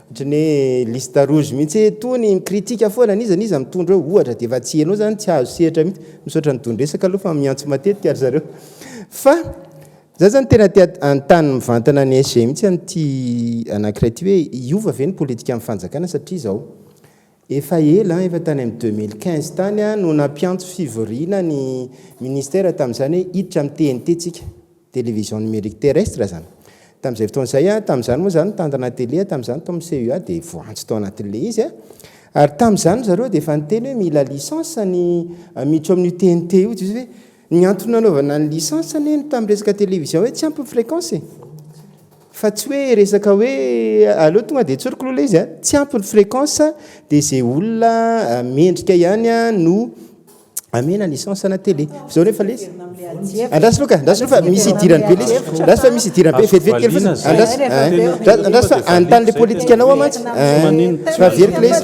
ohatrany hoe liste rouge mihitsy tony mikritika foana niza mitondra hoe ohatra dia efa tsy ianao zany tsy azo sehatra mihitsy misaotra ny tondresaka aloha fa miantso matetika ary zareo fa za zany tena tia antany mivantana ny SG mihitsy an'ity anankiray ty hoe iova ve ny politika amin'ny fanjakana satria zao efa ela efa tany amin'ny 2015 tany a no nampiantso fivoriana ny ministère tamin'izany hoe hiditra amin'ny TNT tsika télévision numérique terrestre zany tamin'izay fotoan'izay a tamin'izany moa zany tandana télé tamin'izany tao amin'ny CEA dia voantso tao anatin'le izy a ary tamin'izany zareo dia efa niteny hoe mila licence ny miditra amin'ny TNT io izy hoe ny antony nanaovana ny licence neny tamin'ny resaka télévision hoe tsy ampy fréquence fa tsy hoe resaka hoe aloha tonga dia tsorokoloa le izy a tsy ampy ny fréquence dia izay olona mendrika ihany a no amena licence na télé zao rehefa lesy andrasy loka fa misy idirany be lesy andrasy fa misy idirany be vetivety kely fotsiny andrasy fa antan'le politika anao amantsy fa veriky le izy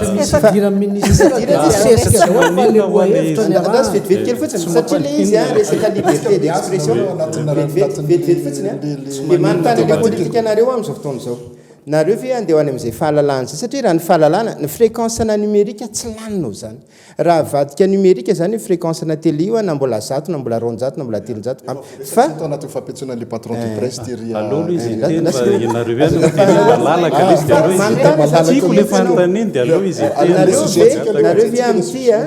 vetivety kely fotsiny satria le izy a resaka liberté d'expression vetivety fotsiny a dia manontany le politika anareo amin'izao fotoana izao nareo ve andeha ho any amin'izay fahalalana zay satria raha ny fahalalana ny fréquence-na numérika tsy laninao zany raha vadika numérika zany fréquence na télé io na mbola 100 na mbola 200 na mbola 300 fa tao anaty fampiantsoana le patron de presse tery aloha izy teny fa ianareo ihany no teny malalaka izy dia aloha izy tiako le fanontaniany dia aloha izy nareo ve amin'ity a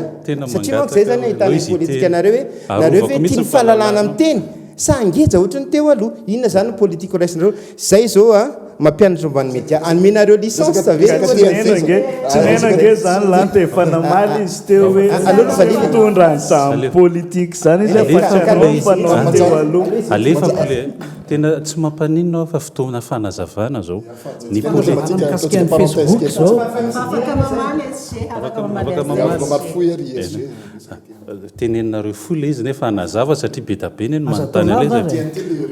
satria manko zay zany ahitana politika nareo hoe nareo ve tia ny fahalalana amin'ny teny sa angeja ohatra ny teo aloha inona zany ny politique raisindreo zay zao a mampianatra mbany média anomenareo licence tsy nenange zany lanta efa namaly izy teo hoe tondra ny samy politique zany izy fanao teo aloha alefa kole tena tsy mampaninona fa fotoana fanazavana zao ny mikasika ny Facebook zao teneninareo fola izy nefa anazava satria be tabe ny manontany ale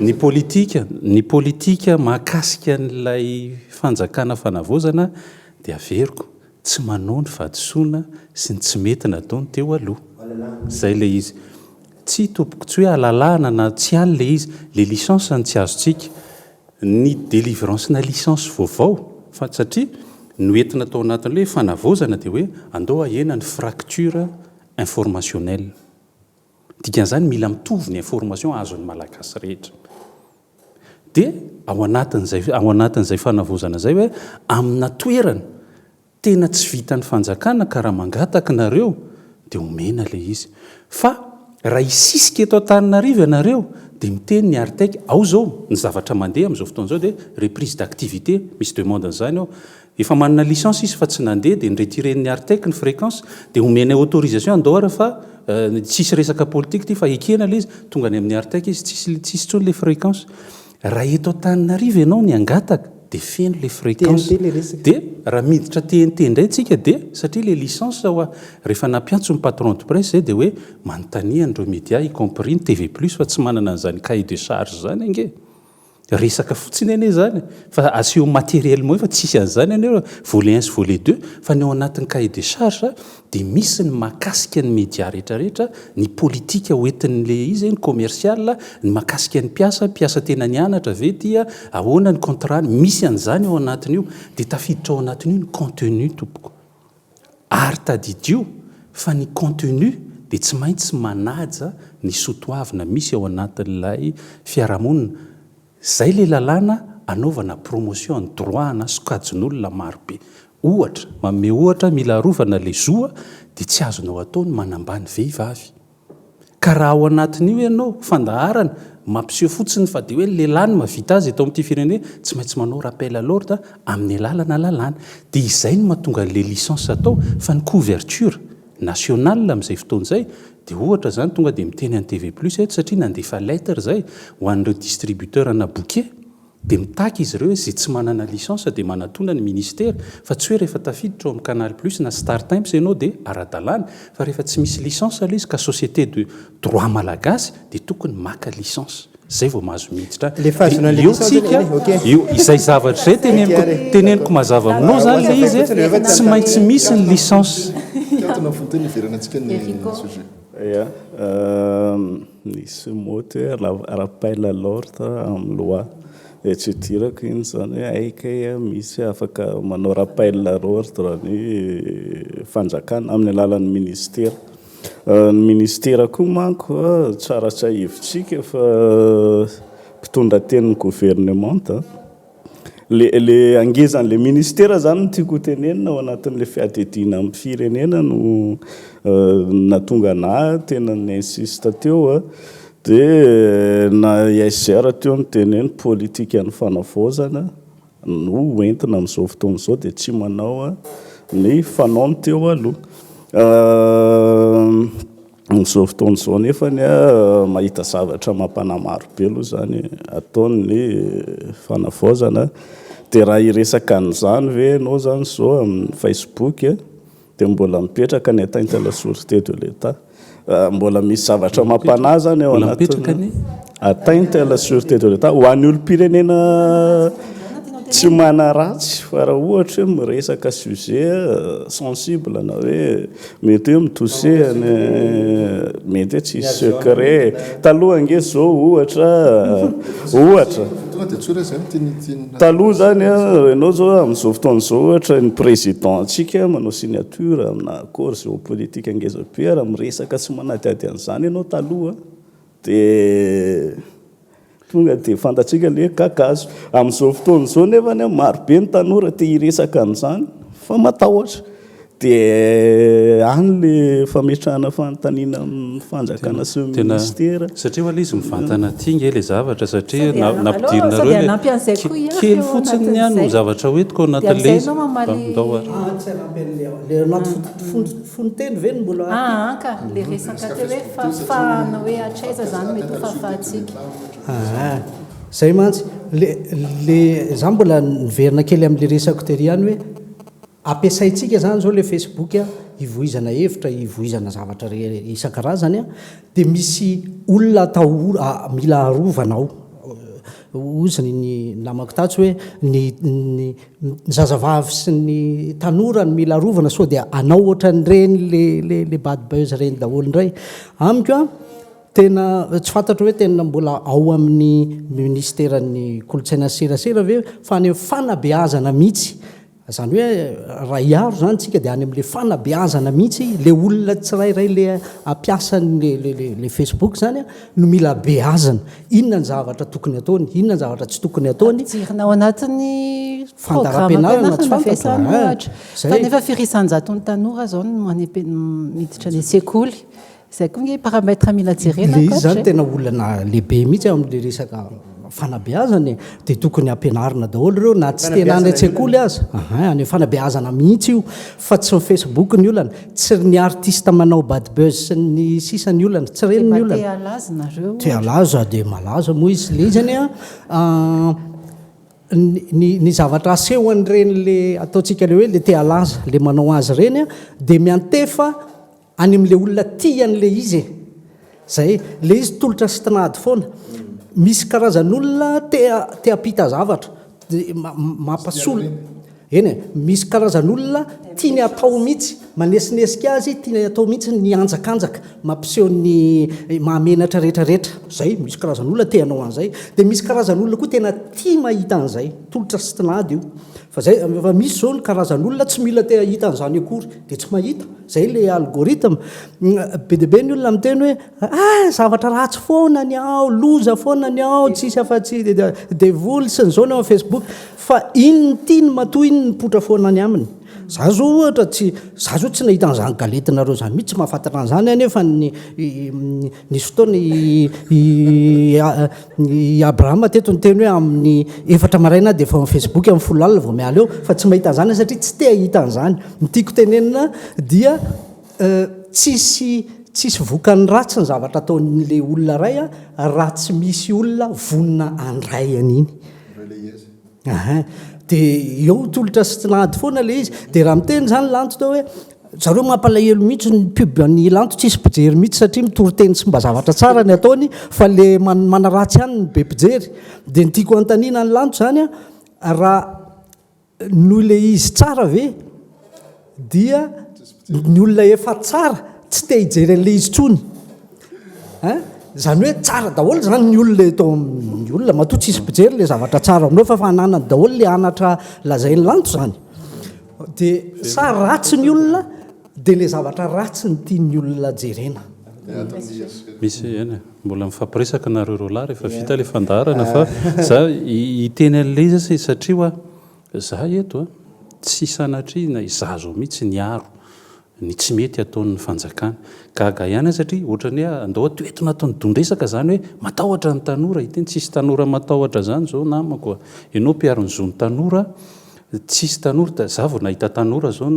ny politika mahakasika n'ilay fanjakana fanavozana dia averiko tsy manao ny fahadisoana sy ny tsy mety nataony teo aloha zay le izy tsy tompoko tsy hoe alalahana na tsy any le izy le licence ny tsy azontsika ny délivrance na licence vaovao fa satria noentina tao anatin'le fanavozana dia hoe andao ahena ny fracture informationnelle dikan'izany mila mitovy ny information azon'ny malagasy rehetra dia ao anatin'izay fanavozana zay hoe amina toerana tena tsy vitany fanjakana ka raha mangataka nareo dia omena le izy fa raha isisika eto Antananarivo ianareo dia miteny ny artec ao zao ny zavatra mandeha amin'izao fotoana zao dia reprise d'activité misy demande an'izany ao efa manana licence izy fa tsy nandeha dia nyretiren'ny artec ny fréquence dia omena autorisation andohara fa tsisy resaka politique ty fa ekena le izy tonga any amin'ny artec izy tsisy tsony le fréquence raha eto Antananarivo ianao ny angataka dia feno le fréquence dia raha miditra TNT indray tsika dia satria le licence zao rehefa nampiantso ny patron de presse dia hoe manontanian'ireo média y compris ny TV plus fa tsy manana an'izany cahier de charge zany ange resaka fotsiny ane zany fa aseho matériellement fa tsisy an'izany aneo volet 1 sy volet 2 fa ny ao anatin'ny cahier de charge dia misy ny mahakasika ny média rehetrarehetra ny politika hoentin'le izy ny commercial ny mahakasika ny mpiasa tena nianatra ve dia ahoana ny contrat misy an'izany ao anatin'io dia tafiditra ao anatin'io ny contenu tompoko ary tadidio fa ny contenu dia tsy maintsy manaja ny sotoavina misy ao anatin'ilay fiarahamonina zay le lalàna anaovana promotion ny droit na sokajin'olona marobe ohatra manome ohatra mila arovana le zoa dia tsy azonao ataony manambany vehivavy ka raha ao anatin'io ianao fandaharana mampiseho fotsiny fa dia hoe lehilahy ny mavita azy atao amin'ity firenena tsy maintsy manao rappel à l'ordre amin'ny alalana lalàna dia izay no mahatonga an'ilay licence atao fa ny couverture nationale amin'izay fotoan'izay dia ohatra zany tonga dia miteny any TV plus eto satria nandefa lettre zay ho an'ireo distributeur ana bouquet dia mitaky izy ireo izay tsy manana licence dia manatona ny ministère fa tsy hoe rehefa tafiditra ao amin'ny Canal Plus na Star Times ianao dia ara-dalàna fa rehefa tsy misy licence aloha izy ka société de droit malagasy dia tokony maka licence zay vao mahazo miditra io izay zavatra zay teneniko mazava aminao zany le izy tsy maintsy misy ny licence ia nisy moty hoe rappel à l'ordre amin'ny loi tsy tirako iny zany hoe aika misy afaka manao rappel à l'ordre ny fanjakana amin'ny alalan'ny ministère ny ministère koa manko tsara tsy ahivitsika fa mpitondra tenin'ny gouvernement le angezan'le ministère zany no tiako tenenina ao anatin'le fiadidina amin'ny firenena no natonga anahy tena ny insiste teo dia na ISR teo ny teneny politika ny fanavaozana no entina amin'izao fotoan'izao dia tsy manao ny fanaony teo aloha amin'izao fotoan'izao nefany mahita zavatra mampanamaro be aloha zany ataony fanavaozana dia raha iresaka an'izany ve ianao zany zao amin'ny Facebook dia mbola mipetraka ny atteinte à la sûreté de l'État mbola misy zavatra mampanahy zany ao anatin'ny atteinte à la sûreté de l'État ho an'ny olo-pirenena tsy manaratsy fa raha ohatra hoe miresaka sujet sensible na hoe mety hoe mitouché mety hoe tsy secret taloha ange zao ohatra taloha zany ianao zao amin'izao fotoan'izao ohatra ny président antsika manao signature amina accord géopolitique angeza-be raha miresaka sy manadiady an'izany ianao taloha dia tonga dia fantatsika le kakazo amin'izao fotoan'izao nefany marobe ny tanora te hiresaka an'izany fa matahotra dia any le fametrahana fanontaniana amin'ny fanjakana sy ministera satria hoala izy mivantana tinga le zavatra satria nampidirina reo kely fotsiny ny any zavatra hoetiko ao anatin'le izy le anaty fonteny ve ny mbola ka le resaka teo hoe fafana hoe atraiza zany mety ho fafahatsika zay mantsy le za mbola niverina kely amin'le resako tery ihany hoe ampiasaitsika zany zao le Facebook ivoizana hevitra ivoizana zavatra isan-karazany dia misy olona atao mila arovanao ozany ny namako tatsy hoe ny zazavavy sy ny tanora ny mila arovana sao dia anao ohatran'ireny le bad buzz reny daholo indray amiko tena tsy fantatra hoe tena mbola ao amin'ny ministeran'ny kolotsaina serasera ve fa any fanabeazana mihitsy zany hoe raha iaro zany tsika dia any amin'le fanabeazana mihitsy le olona tsirairay le ampiasan'le Facebook zany no mila beazana inona ny zavatra tokony ataony inona ny zavatra tsy tokony ataony jirina ao anatin'ny fandaram-pianarana tsy fantatra fa nefa firisan-jaton'ny tanora zao no miditra ny sekoly zay koa nge paramètre mila jerena le izy zany tena olana lehibe mihitsy amin'le resaka fanabeazana dia tokony ampianarina daholo ireo na tsy tena any an-tsekoly azy any fanabeazana mihitsy io fa tsy Facebook ny olana tsy ny artiste manao bad buzz sy ny sisany olana tsy reny ny olana te alaza dia malaza moa izy le izany ny zavatra aseho an'ireny le ataontsika le hoe le te alaza le manao azy ireny dia miantefa any amin'le olona tian'le izy zay le izy tolotra sy tinady foana misy karazan'olona te apita zavatra mampasolo eny misy karazan'olona tiany atao mihitsy manesinesika azy tiany atao mihitsy ny anjakanjaka mampiseho ny mahamenatra rehetrarehetra zay misy karazan'olona te anao an'izay dia misy karazan'olona koa tena tia mahita an'izay tolotra sy tinady io fa misy zao ny karazan'olona tsy mila te ahita an'izany akory dia tsy mahita zay le algorithme be dia be ny olona miteny hoe zavatra ratsy foana ny ao loza foana ny ao tsisy afa-tsy devoly sy ny zao ny ao Facebook fa iny ny tiany matoa iny ny potra foana ny aminy za zao ohatra za zao tsy nahita an'izany galetinareo zany mihitsy tsy mahafantatra an'izany anefa nisy fotoana i abrahama teto ny teny hoe amin'ny 4 maraina dia efa amin'ny facebook amin'ny 10 alina vao miala eo fa tsy mahita an'izany satria tsy te hahita an'izany nitiako tenenina dia tsisy vokany ratsy ny zavatra ataon'le olona ray raha tsy misy olona vonina andray an'iny dia eo tolotra sy tsy lanty foana le izy dia raha miteny zany lanto tao hoe zareo mampalahelo mihitsy ny pub ny lanto tsisy mpijery mihitsy satria mitory-teny sy mba zavatra tsara ny ataony fa le manaratsy ihany ny be mpijery dia ny tiako antanina ny lanto zany raha noho le izy tsara ve dia ny olona efa tsara tsy te hijery an'le izy tsony zany hoe tsara daholo zany ny olona eto ny olona matoa tsisy mpijery le zavatra tsara aminao fa fananany daholo le anatra lazay ny lanto zany dia sa ratsy ny olona dia le zavatra ratsy ny tiany olona jerena misy eny mbola mifampiresaka nareo roalahy rehefa vita le fandaharana fa za hiteny an'le izy satria hoa za eto tsy sanatrina izazo mihitsy ny aro ny tsy mety ataon'ny fanjakana gaga ihany satria ohatrany hoe andao atoetona ataony dondresaka zany hoe matahotra ny tanora hiteny tsisy tanora matahotra zany zao namako ianao mpiaro ny zo ny tanora tsisy tanora za vao nahita tanora zao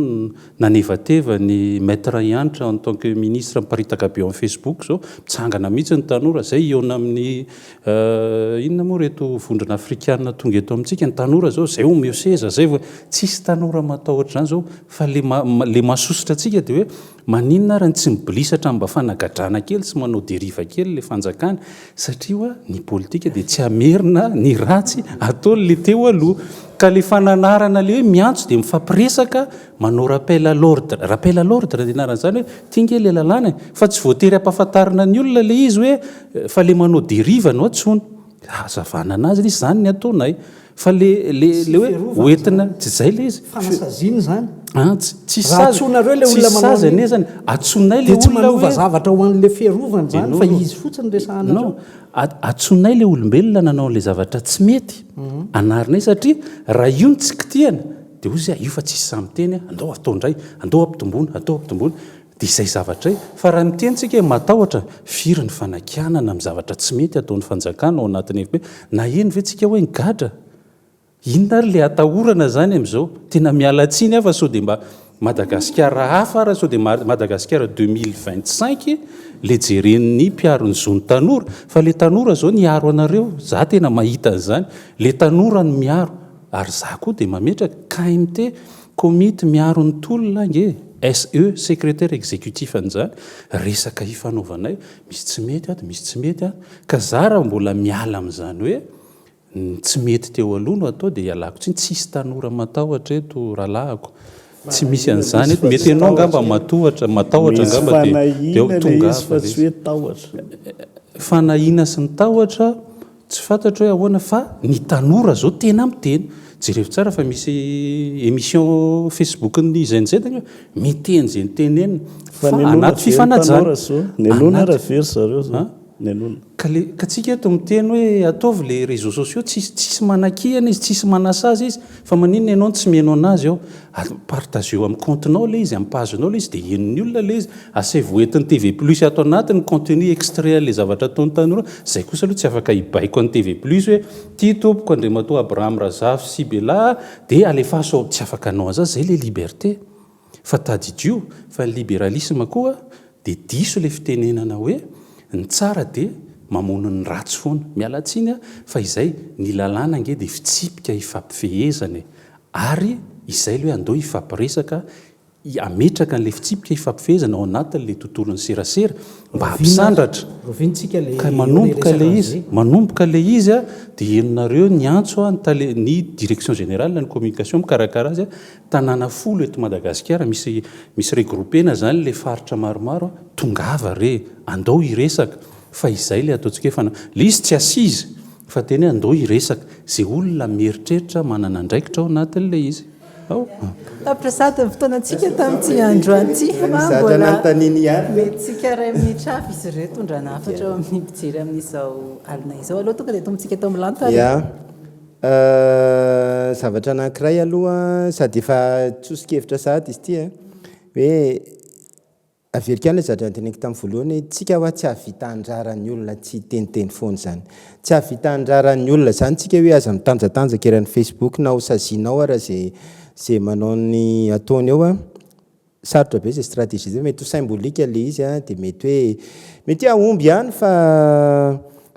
nanevateva ny maître Iantra en tant que ministre miparitaka be amin'ny Facebook zao mitsangana mihitsy ny tanora zay eona amin'ny inona moa reto vondrona afrikana tonga eto amintsika ny tanora zao zay omeo seza zay vao tsisy tanora matahotra zany zao fa le mahasosotra atsika dia hoe maninona ary tsy mibilisatra mba fanagadrana kely sy manao deriva kely le fanjakana satria hoa ny politika dia tsy amerina ny ratsy ataon'le teo aloha ka le fananarana le hoe miantso dia mifampiresaka manao rappel à l'ordre dia naran'izany hoe tinge le lalàna fa tsy voatery ampahafantarina ny olona le izy hoe fa le manao deriva no antsony azavana anazy izy zany ny ataonay fa le hoe hoentina tsy zay le izy fanasaziny zany tsy sazy le olona sazy anezany atsonay le tsy manova zavatra ho an'le fiarovany zany fa izy fotsiny resahana no atsonay le olombelona nanao le zavatra tsy mety anarinay satria raha io ny tsy kitihana dia ozy io fa tsisy samiteny andao ataondray andao ampitomboana dia izay zavatra fa raha mitentsika hoe matahotra firy ny fanakianana amin'ny zavatra tsy mety ataon'ny fanjakana ao anatin'ny FB na eny ve tsika hoe gadra inona ary le atahorana zany amin'izao tena mialatsiny afa sao dia mba Madagasikara hafa raha sao dia Madagasikara 2025 le jeren'ny mpiaro ny zony tanora fa le tanora zao niaro anareo za tena mahita an'izany le tanora ny miaro ary za koa dia mametraka KMT komity miaro ny tolona nge SE secrétaire exécutif an'izany resaka ifanaovanay misy tsy mety ka za raha mbola miala amin'izany hoe tsy mety teo aloha no atao dia ialako tsisy tanora matahotra eto rahalahako tsy misy an'izany eto mety ianao ngamba matahotra ngamba dia tonga fanahina sy ny tahotra tsy fantatra hoe ahoana fa ny tanora zao tena miteny jereo tsara fa misy émission Facebook ny izain'izay miteny zay ny tenenina fa anaty fifanajana nenona raha very zareo zao ka tsika eto miteny hoe ataovy le réseaux sociaux tsisy manakihana izy tsisy manasazy izy fa maninona ianao tsy meno anazy ao partageo amin'ny comptenao le izy amin'ny pagenao le izy dia henony olona le izy asay voentin'ny TV plus ato anatiny contenu extrait le zavatra ataony tanora zay kosa aloha tsy afaka hibaiko an'ny TV plus hoe tia tompoko andriamatoa Abraham Razafy Sibela dia alefaso tsy afaka anao an'izany zay le liberté fa tadidio fa ny libéralisme koa dia diso le fitenenana hoe ny tsara dia mamono ny ratsy foana mialatsiny fa izay ny lalàna nge dia fitsipika hifampifehezana ary izay le hoe andao hifampiresaka ametraka n'le fitsipika hifampifehezana ao anatin'le tontolon'ny serasera mba hampisandratra ka manomboka le izy dia henonareo ny antso ny direction générale ny communication mikarakara azy tanàna folo eto Madagasikara misy regroupena zany le faritra maromaro tongava re andao hiresaka fa izay le ataontsika hoe le izy tsy asizy fa teny hoe andao hiresaka zay olona mieritreritra manana andraikitra ao anatin'le izy tapresady ny fotoanantsika tamin'ity androanty metsika ray minitra avy izy ireo tondrana hafatra ao amin'ny mpijery amin'izao alina izao aloha tonga dia tombontsika eto amin'ny lanto Zavatra anankiray aloha sady efa tsosikevitra sahady izy ity hoe averika ilay zavatra anteneniko tamin'ny voalohany tsika hoa tsy havita andraran'ny olona tsy teniteny foana zany tsy havita andraran'ny olona zany tsika hoe aza mitanjatanjaka eran'ny Facebook na ho sazianao raha zay manao ny ataony eo sarotra be zay stratégie zay mety ho symbolika le izy dia mety ahomby ihany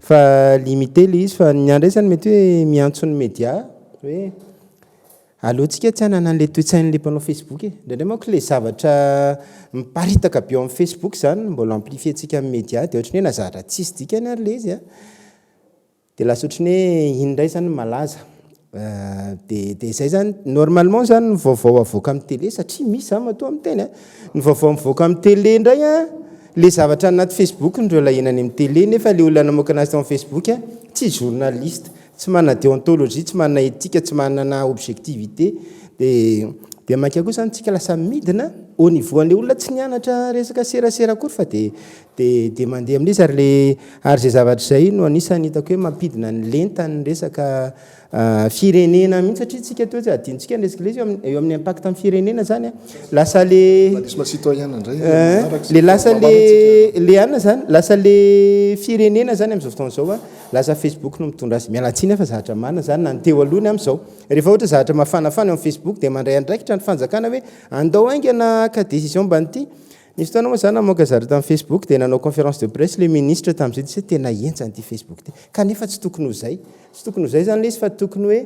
fa limité le izy fa ny andray zany mety hoe miantso ny média hoe alohantsika tsy hanana an'ilay toe-tsain'ilay mpanao Facebook ndraindray manko le zavatra miparitaka be eo amin'ny Facebook zany mbola amplifientsika amin'ny média dia ohatrany hoe nazahatra tsisy dikany ary le izy dia lasa ohatrany hoe indray zany malaza dia zay zany normalement zany ny vaovao avoaka amin'ny télé satria misy zany matoa amin'ny teny ny vaovao mivoaka amin'ny télé indray le zavatra anaty Facebook ndreo lahenany amin'ny télé nefa le olona namoaka anazy tao amin'ny Facebook tsy journaliste tsy manana déontologie tsy manana éthique tsy manana objectivité dia maika koa zany tsika lasa midina au niveau an'ilay olona tsy nianatra resaka serasera akory fa dia mandeha amin'izy ary zay zavatra zay no anisany hitako hoe mampidina ny lenta ny resaka firenena mihitsy satria tsika toa tsy adintsika ny resaka le eo amin'ny impact amin'ny firenena zany lasa le lasa le anina zany lasa le firenena zany amin'izao fotoana zao lasa Facebook no mitondra azy mialatsiny fa zavatra marina zany na ny teo alohany amin'izao rehefa ohatra zavatra mafanafana eo amin'ny Facebook dia mandray andraikitra ny fanjakana hoe andao aingana ka décision mban'ity nisy fotoana moa zany namoaka zavatra tamin'ny Facebook dia nanao conférence de presse le ministre tamin'izay tsy tena entsany ity Facebook ty kanefa tsy tokony ho zay tsy tokony ho zay zany le izy fa tokony hoe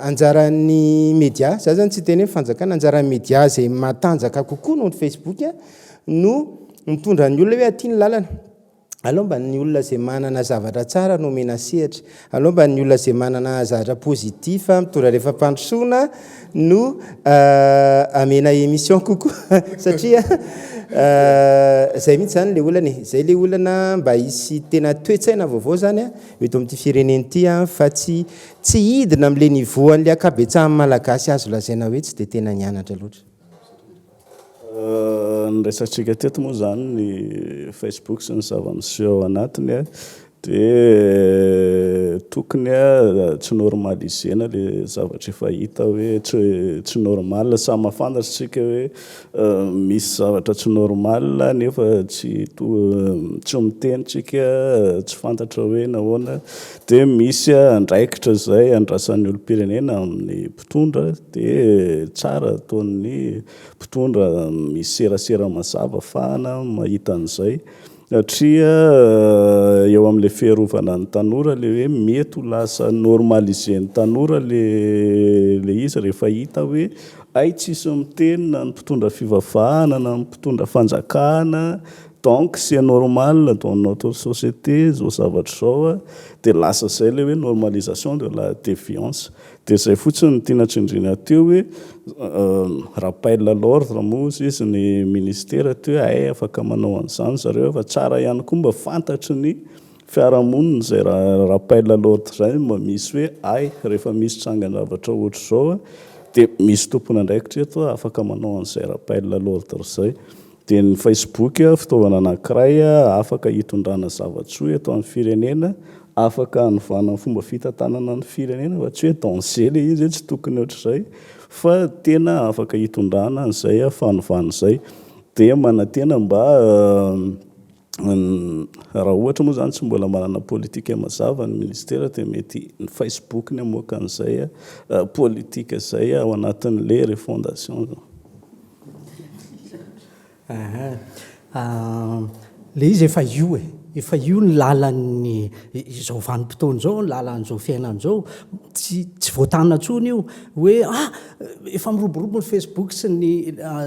anjaran'ny média za zany tsy teny hoe fanjakana anjaran'ny média zay matanjaka kokoa noho ny Facebook no mitondra ny olona hoe aty ny lalana aloha mba ny olona zay manana zavatra tsara no omena sehatra aloha mba ny olona zay manana zavatra positif mitondra rehefa mpandrosoana no amena émission kokoa satria zay mihitsy zany le olana zay le olana mba hisy tena toe-tsaina vaovao zany eto amin'ity fireneny ity fa tsy hidina amin'le niveau an'le akabetsahan'ny malagasy azo lazaina hoe tsy dia tena nianatra loatra ny resantsika teto moa zany ny Facebook sy ny zava-miseho ao anatiny dia tokony tsy normalisena le zavatra efa hita hoe tsy normal samy mafantatsika hoe misy zavatra tsy normal nefa tsy mitenitsika tsy fantatra hoe nahoana dia misy andraikitra zay andrasan'ny olom-pirenena amin'ny mpitondra dia tsara ataon'ny mpitondra misy serasera mazava fahana mahita an'izay satria eo amin'ilay fiarovana ny tanora le hoe mety ho lasa normalisen'ny tanora le izy rehefa hita hoe ay tsisy miteny na ny mpitondra fivavahana na ny mpitondra fanjakana donc c'est normal dans notre société zao zavatra zao dia lasa zay le hoe normalisation de la déviance dia zay fotsiny tiana tsindrina teo hoe rappel à l'ordre moa izy ny ministera teo ay afaka manao an'izany zareo fa tsara ihany koa mba fantatry ny fiarahamonina zay rappel à l'ordre zay mba misy hoe ay rehefa misy trangan-javatra ohatra zao dia misy tompona andraikitra eto afaka manao an'izay rappel à l'ordre zay dia ny Facebook fitaovana anankiray afaka hitondrana zavatsoa eto amin'ny firenena afaka hanovana ny fomba fitantanana ny firenena fa tsy hoe danger le izy tsy tokony ohatr'izay fa tena afaka hitondrana an'izay fanovana izay dia manantena mba raha ohatra moa zany tsy mbola manana politika mazava ny ministera dia mety ny Facebook ny amoaka an'izay politika izay ao anatin'le refondation le izy efa io ny lalan'ny izao vanim-potoana zao ny lalan'izao fiainan'izao tsy voatanina tsony io hoe efa miroborobo ny Facebook sy ny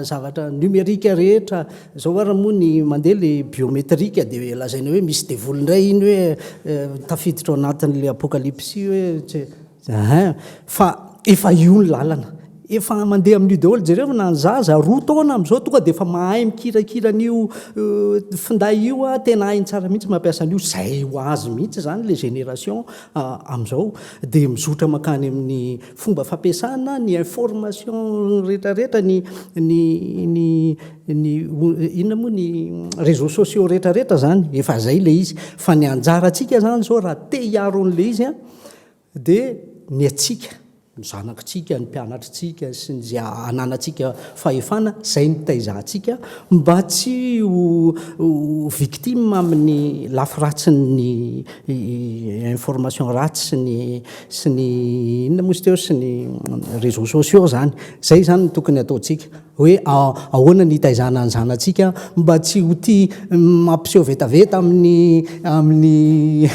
zavatra numerika rehetra zao ara moa ny mandeha le biometrika dia lazaina hoe misy devolindray iny hoe tafiditra ao anatin'le apokalypsy hoe fa efa io ny lalana efa mandeha amin'io daholo jereo na ny zaza roa taona amin'izao tonga dia efa mahay mikirakira an'io finday io tena hainy tsara mihitsy mampiasa an'io zay ho azy mihitsy zany le génération amin'izao dia mizotra makany amin'ny fomba fampiasana ny information rehetrarehetra ny inona moa ny réseaux sociaux rehetrarehetra zany efa zay le izy fa ny anjarantsika zany zao raha te hiaro an'le izy dia ny atsika ny zanakitsika ny mpianatritsika sy ny zay ananatsika fahefana zay nitaizantsika mba tsy ho victime amin'ny lafy ratsiny information ratsy sy ny inona mozy teo sy ny réseaux sociaux zany zay zany no tokony ataontsika hoe ahoana ny hitaizana ny zanatsika mba tsy ho tia mampiseho vetaveta amin'ny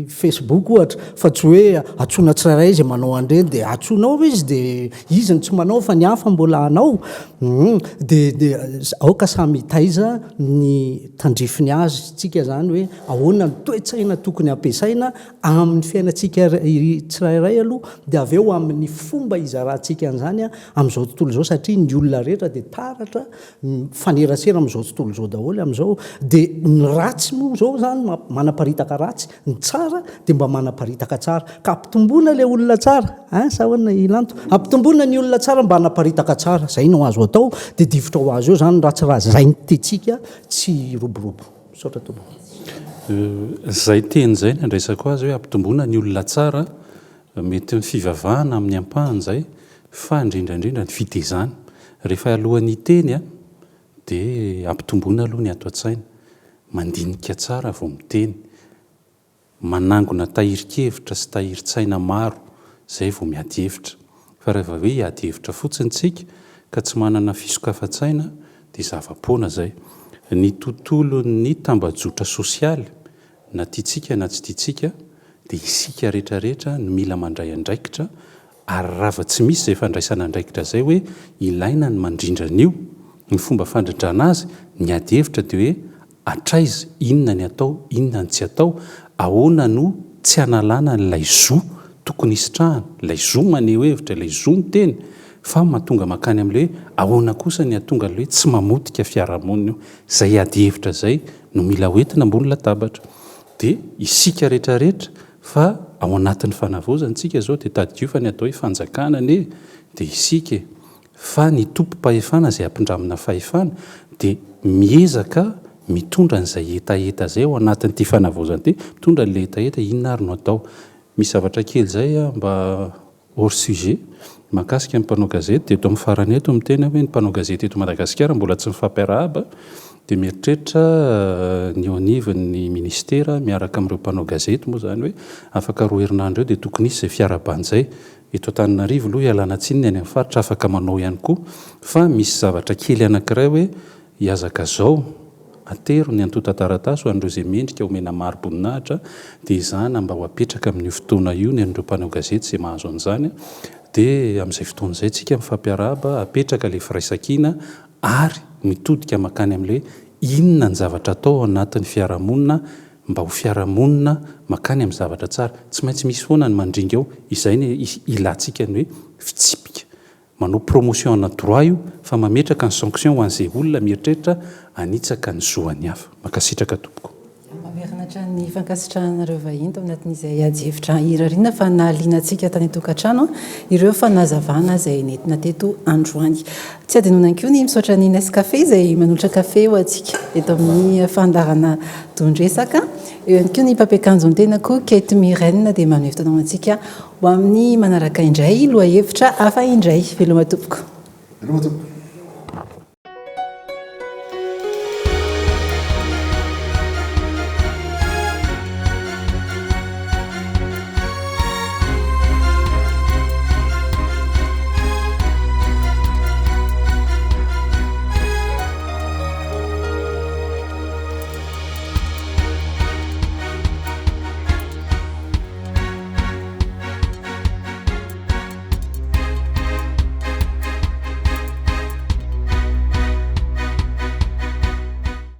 Facebook ohatra fa tsy hoe atsona tsirairay izy manao andreny dia atsonao izy dia izy ny tsy manao fa ny hafa mbola anao dia aoka samy hitaiza ny tandrifiny azy tsika zany hoe ahoana ny toe-tsaina tokony ampiasaina amin'ny fiainantsika tsirairay aloha dia avy eo amin'ny fomba izarantsika an'izany amin'izao tontolo izao satria ny olona rehetra dia taratra fanerasera amin'izao tontolo izao daholo amin'izao dia ny ratsy moa zao zany manaparitaka ratsy ny tsara dia mba manaparitaka tsara ka ampitomboana ilay olona tsara sa hoana ilanto ampitomboana ny olona tsara mba hanaparitaka tsara zay no azo atao dia difotra ho azy eo zany ratsiratsy zay nytetsika tsy roborobo saotra tombo zay teny zay ny andraisako azy hoe ampitomboana ny olona tsara mety ny fivavahana amin'ny ampahany zay fa indrindrandrindra ny fitezana rehefa alohan'ny teny dia ampitomboana aloha ny ato an-tsaina mandinika tsara vao miteny manangona tahirikevitra sy tahirin-tsaina maro zay vao miady hevitra fa rehefa hoe hiady hevitra fotsiny tsika ka tsy manana fisokafa-tsaina dia zava-poana zay ny tontolon'ny tambajotra sosialy na tiatsika na tsy tiatsika dia isika rehetrarehetra no mila mandray andraikitra ary rava tsy misy zay fandraisana andraikitra zay hoe ilaina ny mandrindran'io ny fomba fandrindrana azy ny ady hevitra dia hoe atraiza inona ny atao inona ny tsy atao ahoana no tsy analana n'ilay zo tokony isitrahana ilay zo maneho hevitra ilay zo miteny fa mahatonga makany amin'ilay hoe ahoana kosa ny atonga ilay hoe tsy mamotika fiarahamonina io zay ady hevitra zay no mila hoentina ambony latabatra dia isika rehetrarehetra fa ao anatin'ny fanavozantsika zao dia taddio fa ny atao hoe fanjakana dia isika fa ny tompo-pahefana zay ampindramina fahefana dia miezaka mitondra n'izay etaeta zay ao anatin'ity fanavozana ty mitondra n'ilay etaeta inona ary no atao misy zavatra kely zay mba hors sujet mahakasika ny mpanao gazety dia eto amin'ny farany eto miteny hoe ny mpanao gazety eto Madagasikara mbola tsy mifampiarahaba dia mieritreritra ny eo anivon'ny ministera miaraka amin'ireo mpanao gazety moa zany hoe afaka roa herinandro eo dia tokony isy zay fiarabany zay eto Antananarivo aloha hialana tsininy any amin'ny faritra afaka manao ihany koa fa misy zavatra kely anankiray hoe hiazaka zao atero ny antota-taratasy ho an'ireo zay mendrika omena maro-boninahitra dia izany mba ho apetraka amin'io fotoana io ny an'ireo mpanao gazety zay mahazo an'izany dia amin'izay fotoana izay tsika mifampiarahaba apetraka ilay firaisan-kina ary mitodika makany amin'ilay inona ny zavatra atao anatin'ny fiarahamonina mba ho fiarahamonina makany amin'ny zavatra tsara tsy maintsy misy foana ny mandringa eo izay ny ilantsika ny hoe fitsipika manao promotion ana droit io fa mametraka ny sanction ho an'izay olona mieritreritra anitsaka ny zoany hafa makasitraka tompoko mameranatra ny fankasitrahanareo vahiny tao anatin'izay ady hevitra hirariana fa nahalianantsika tany tokantrano ireo fa nazavana zay nentina teto androany tsy adinona koa ny misaotra ny Nescafé izay manolotra kafe ho antsika eto amin'ny fandarana tondresaka eo ihany koa ny mpampiakanjo tena koa Kate Mirène dia maneho fotoana antsika ho amin'ny manaraka indray loha hevitra hafa indray veloma tompoko.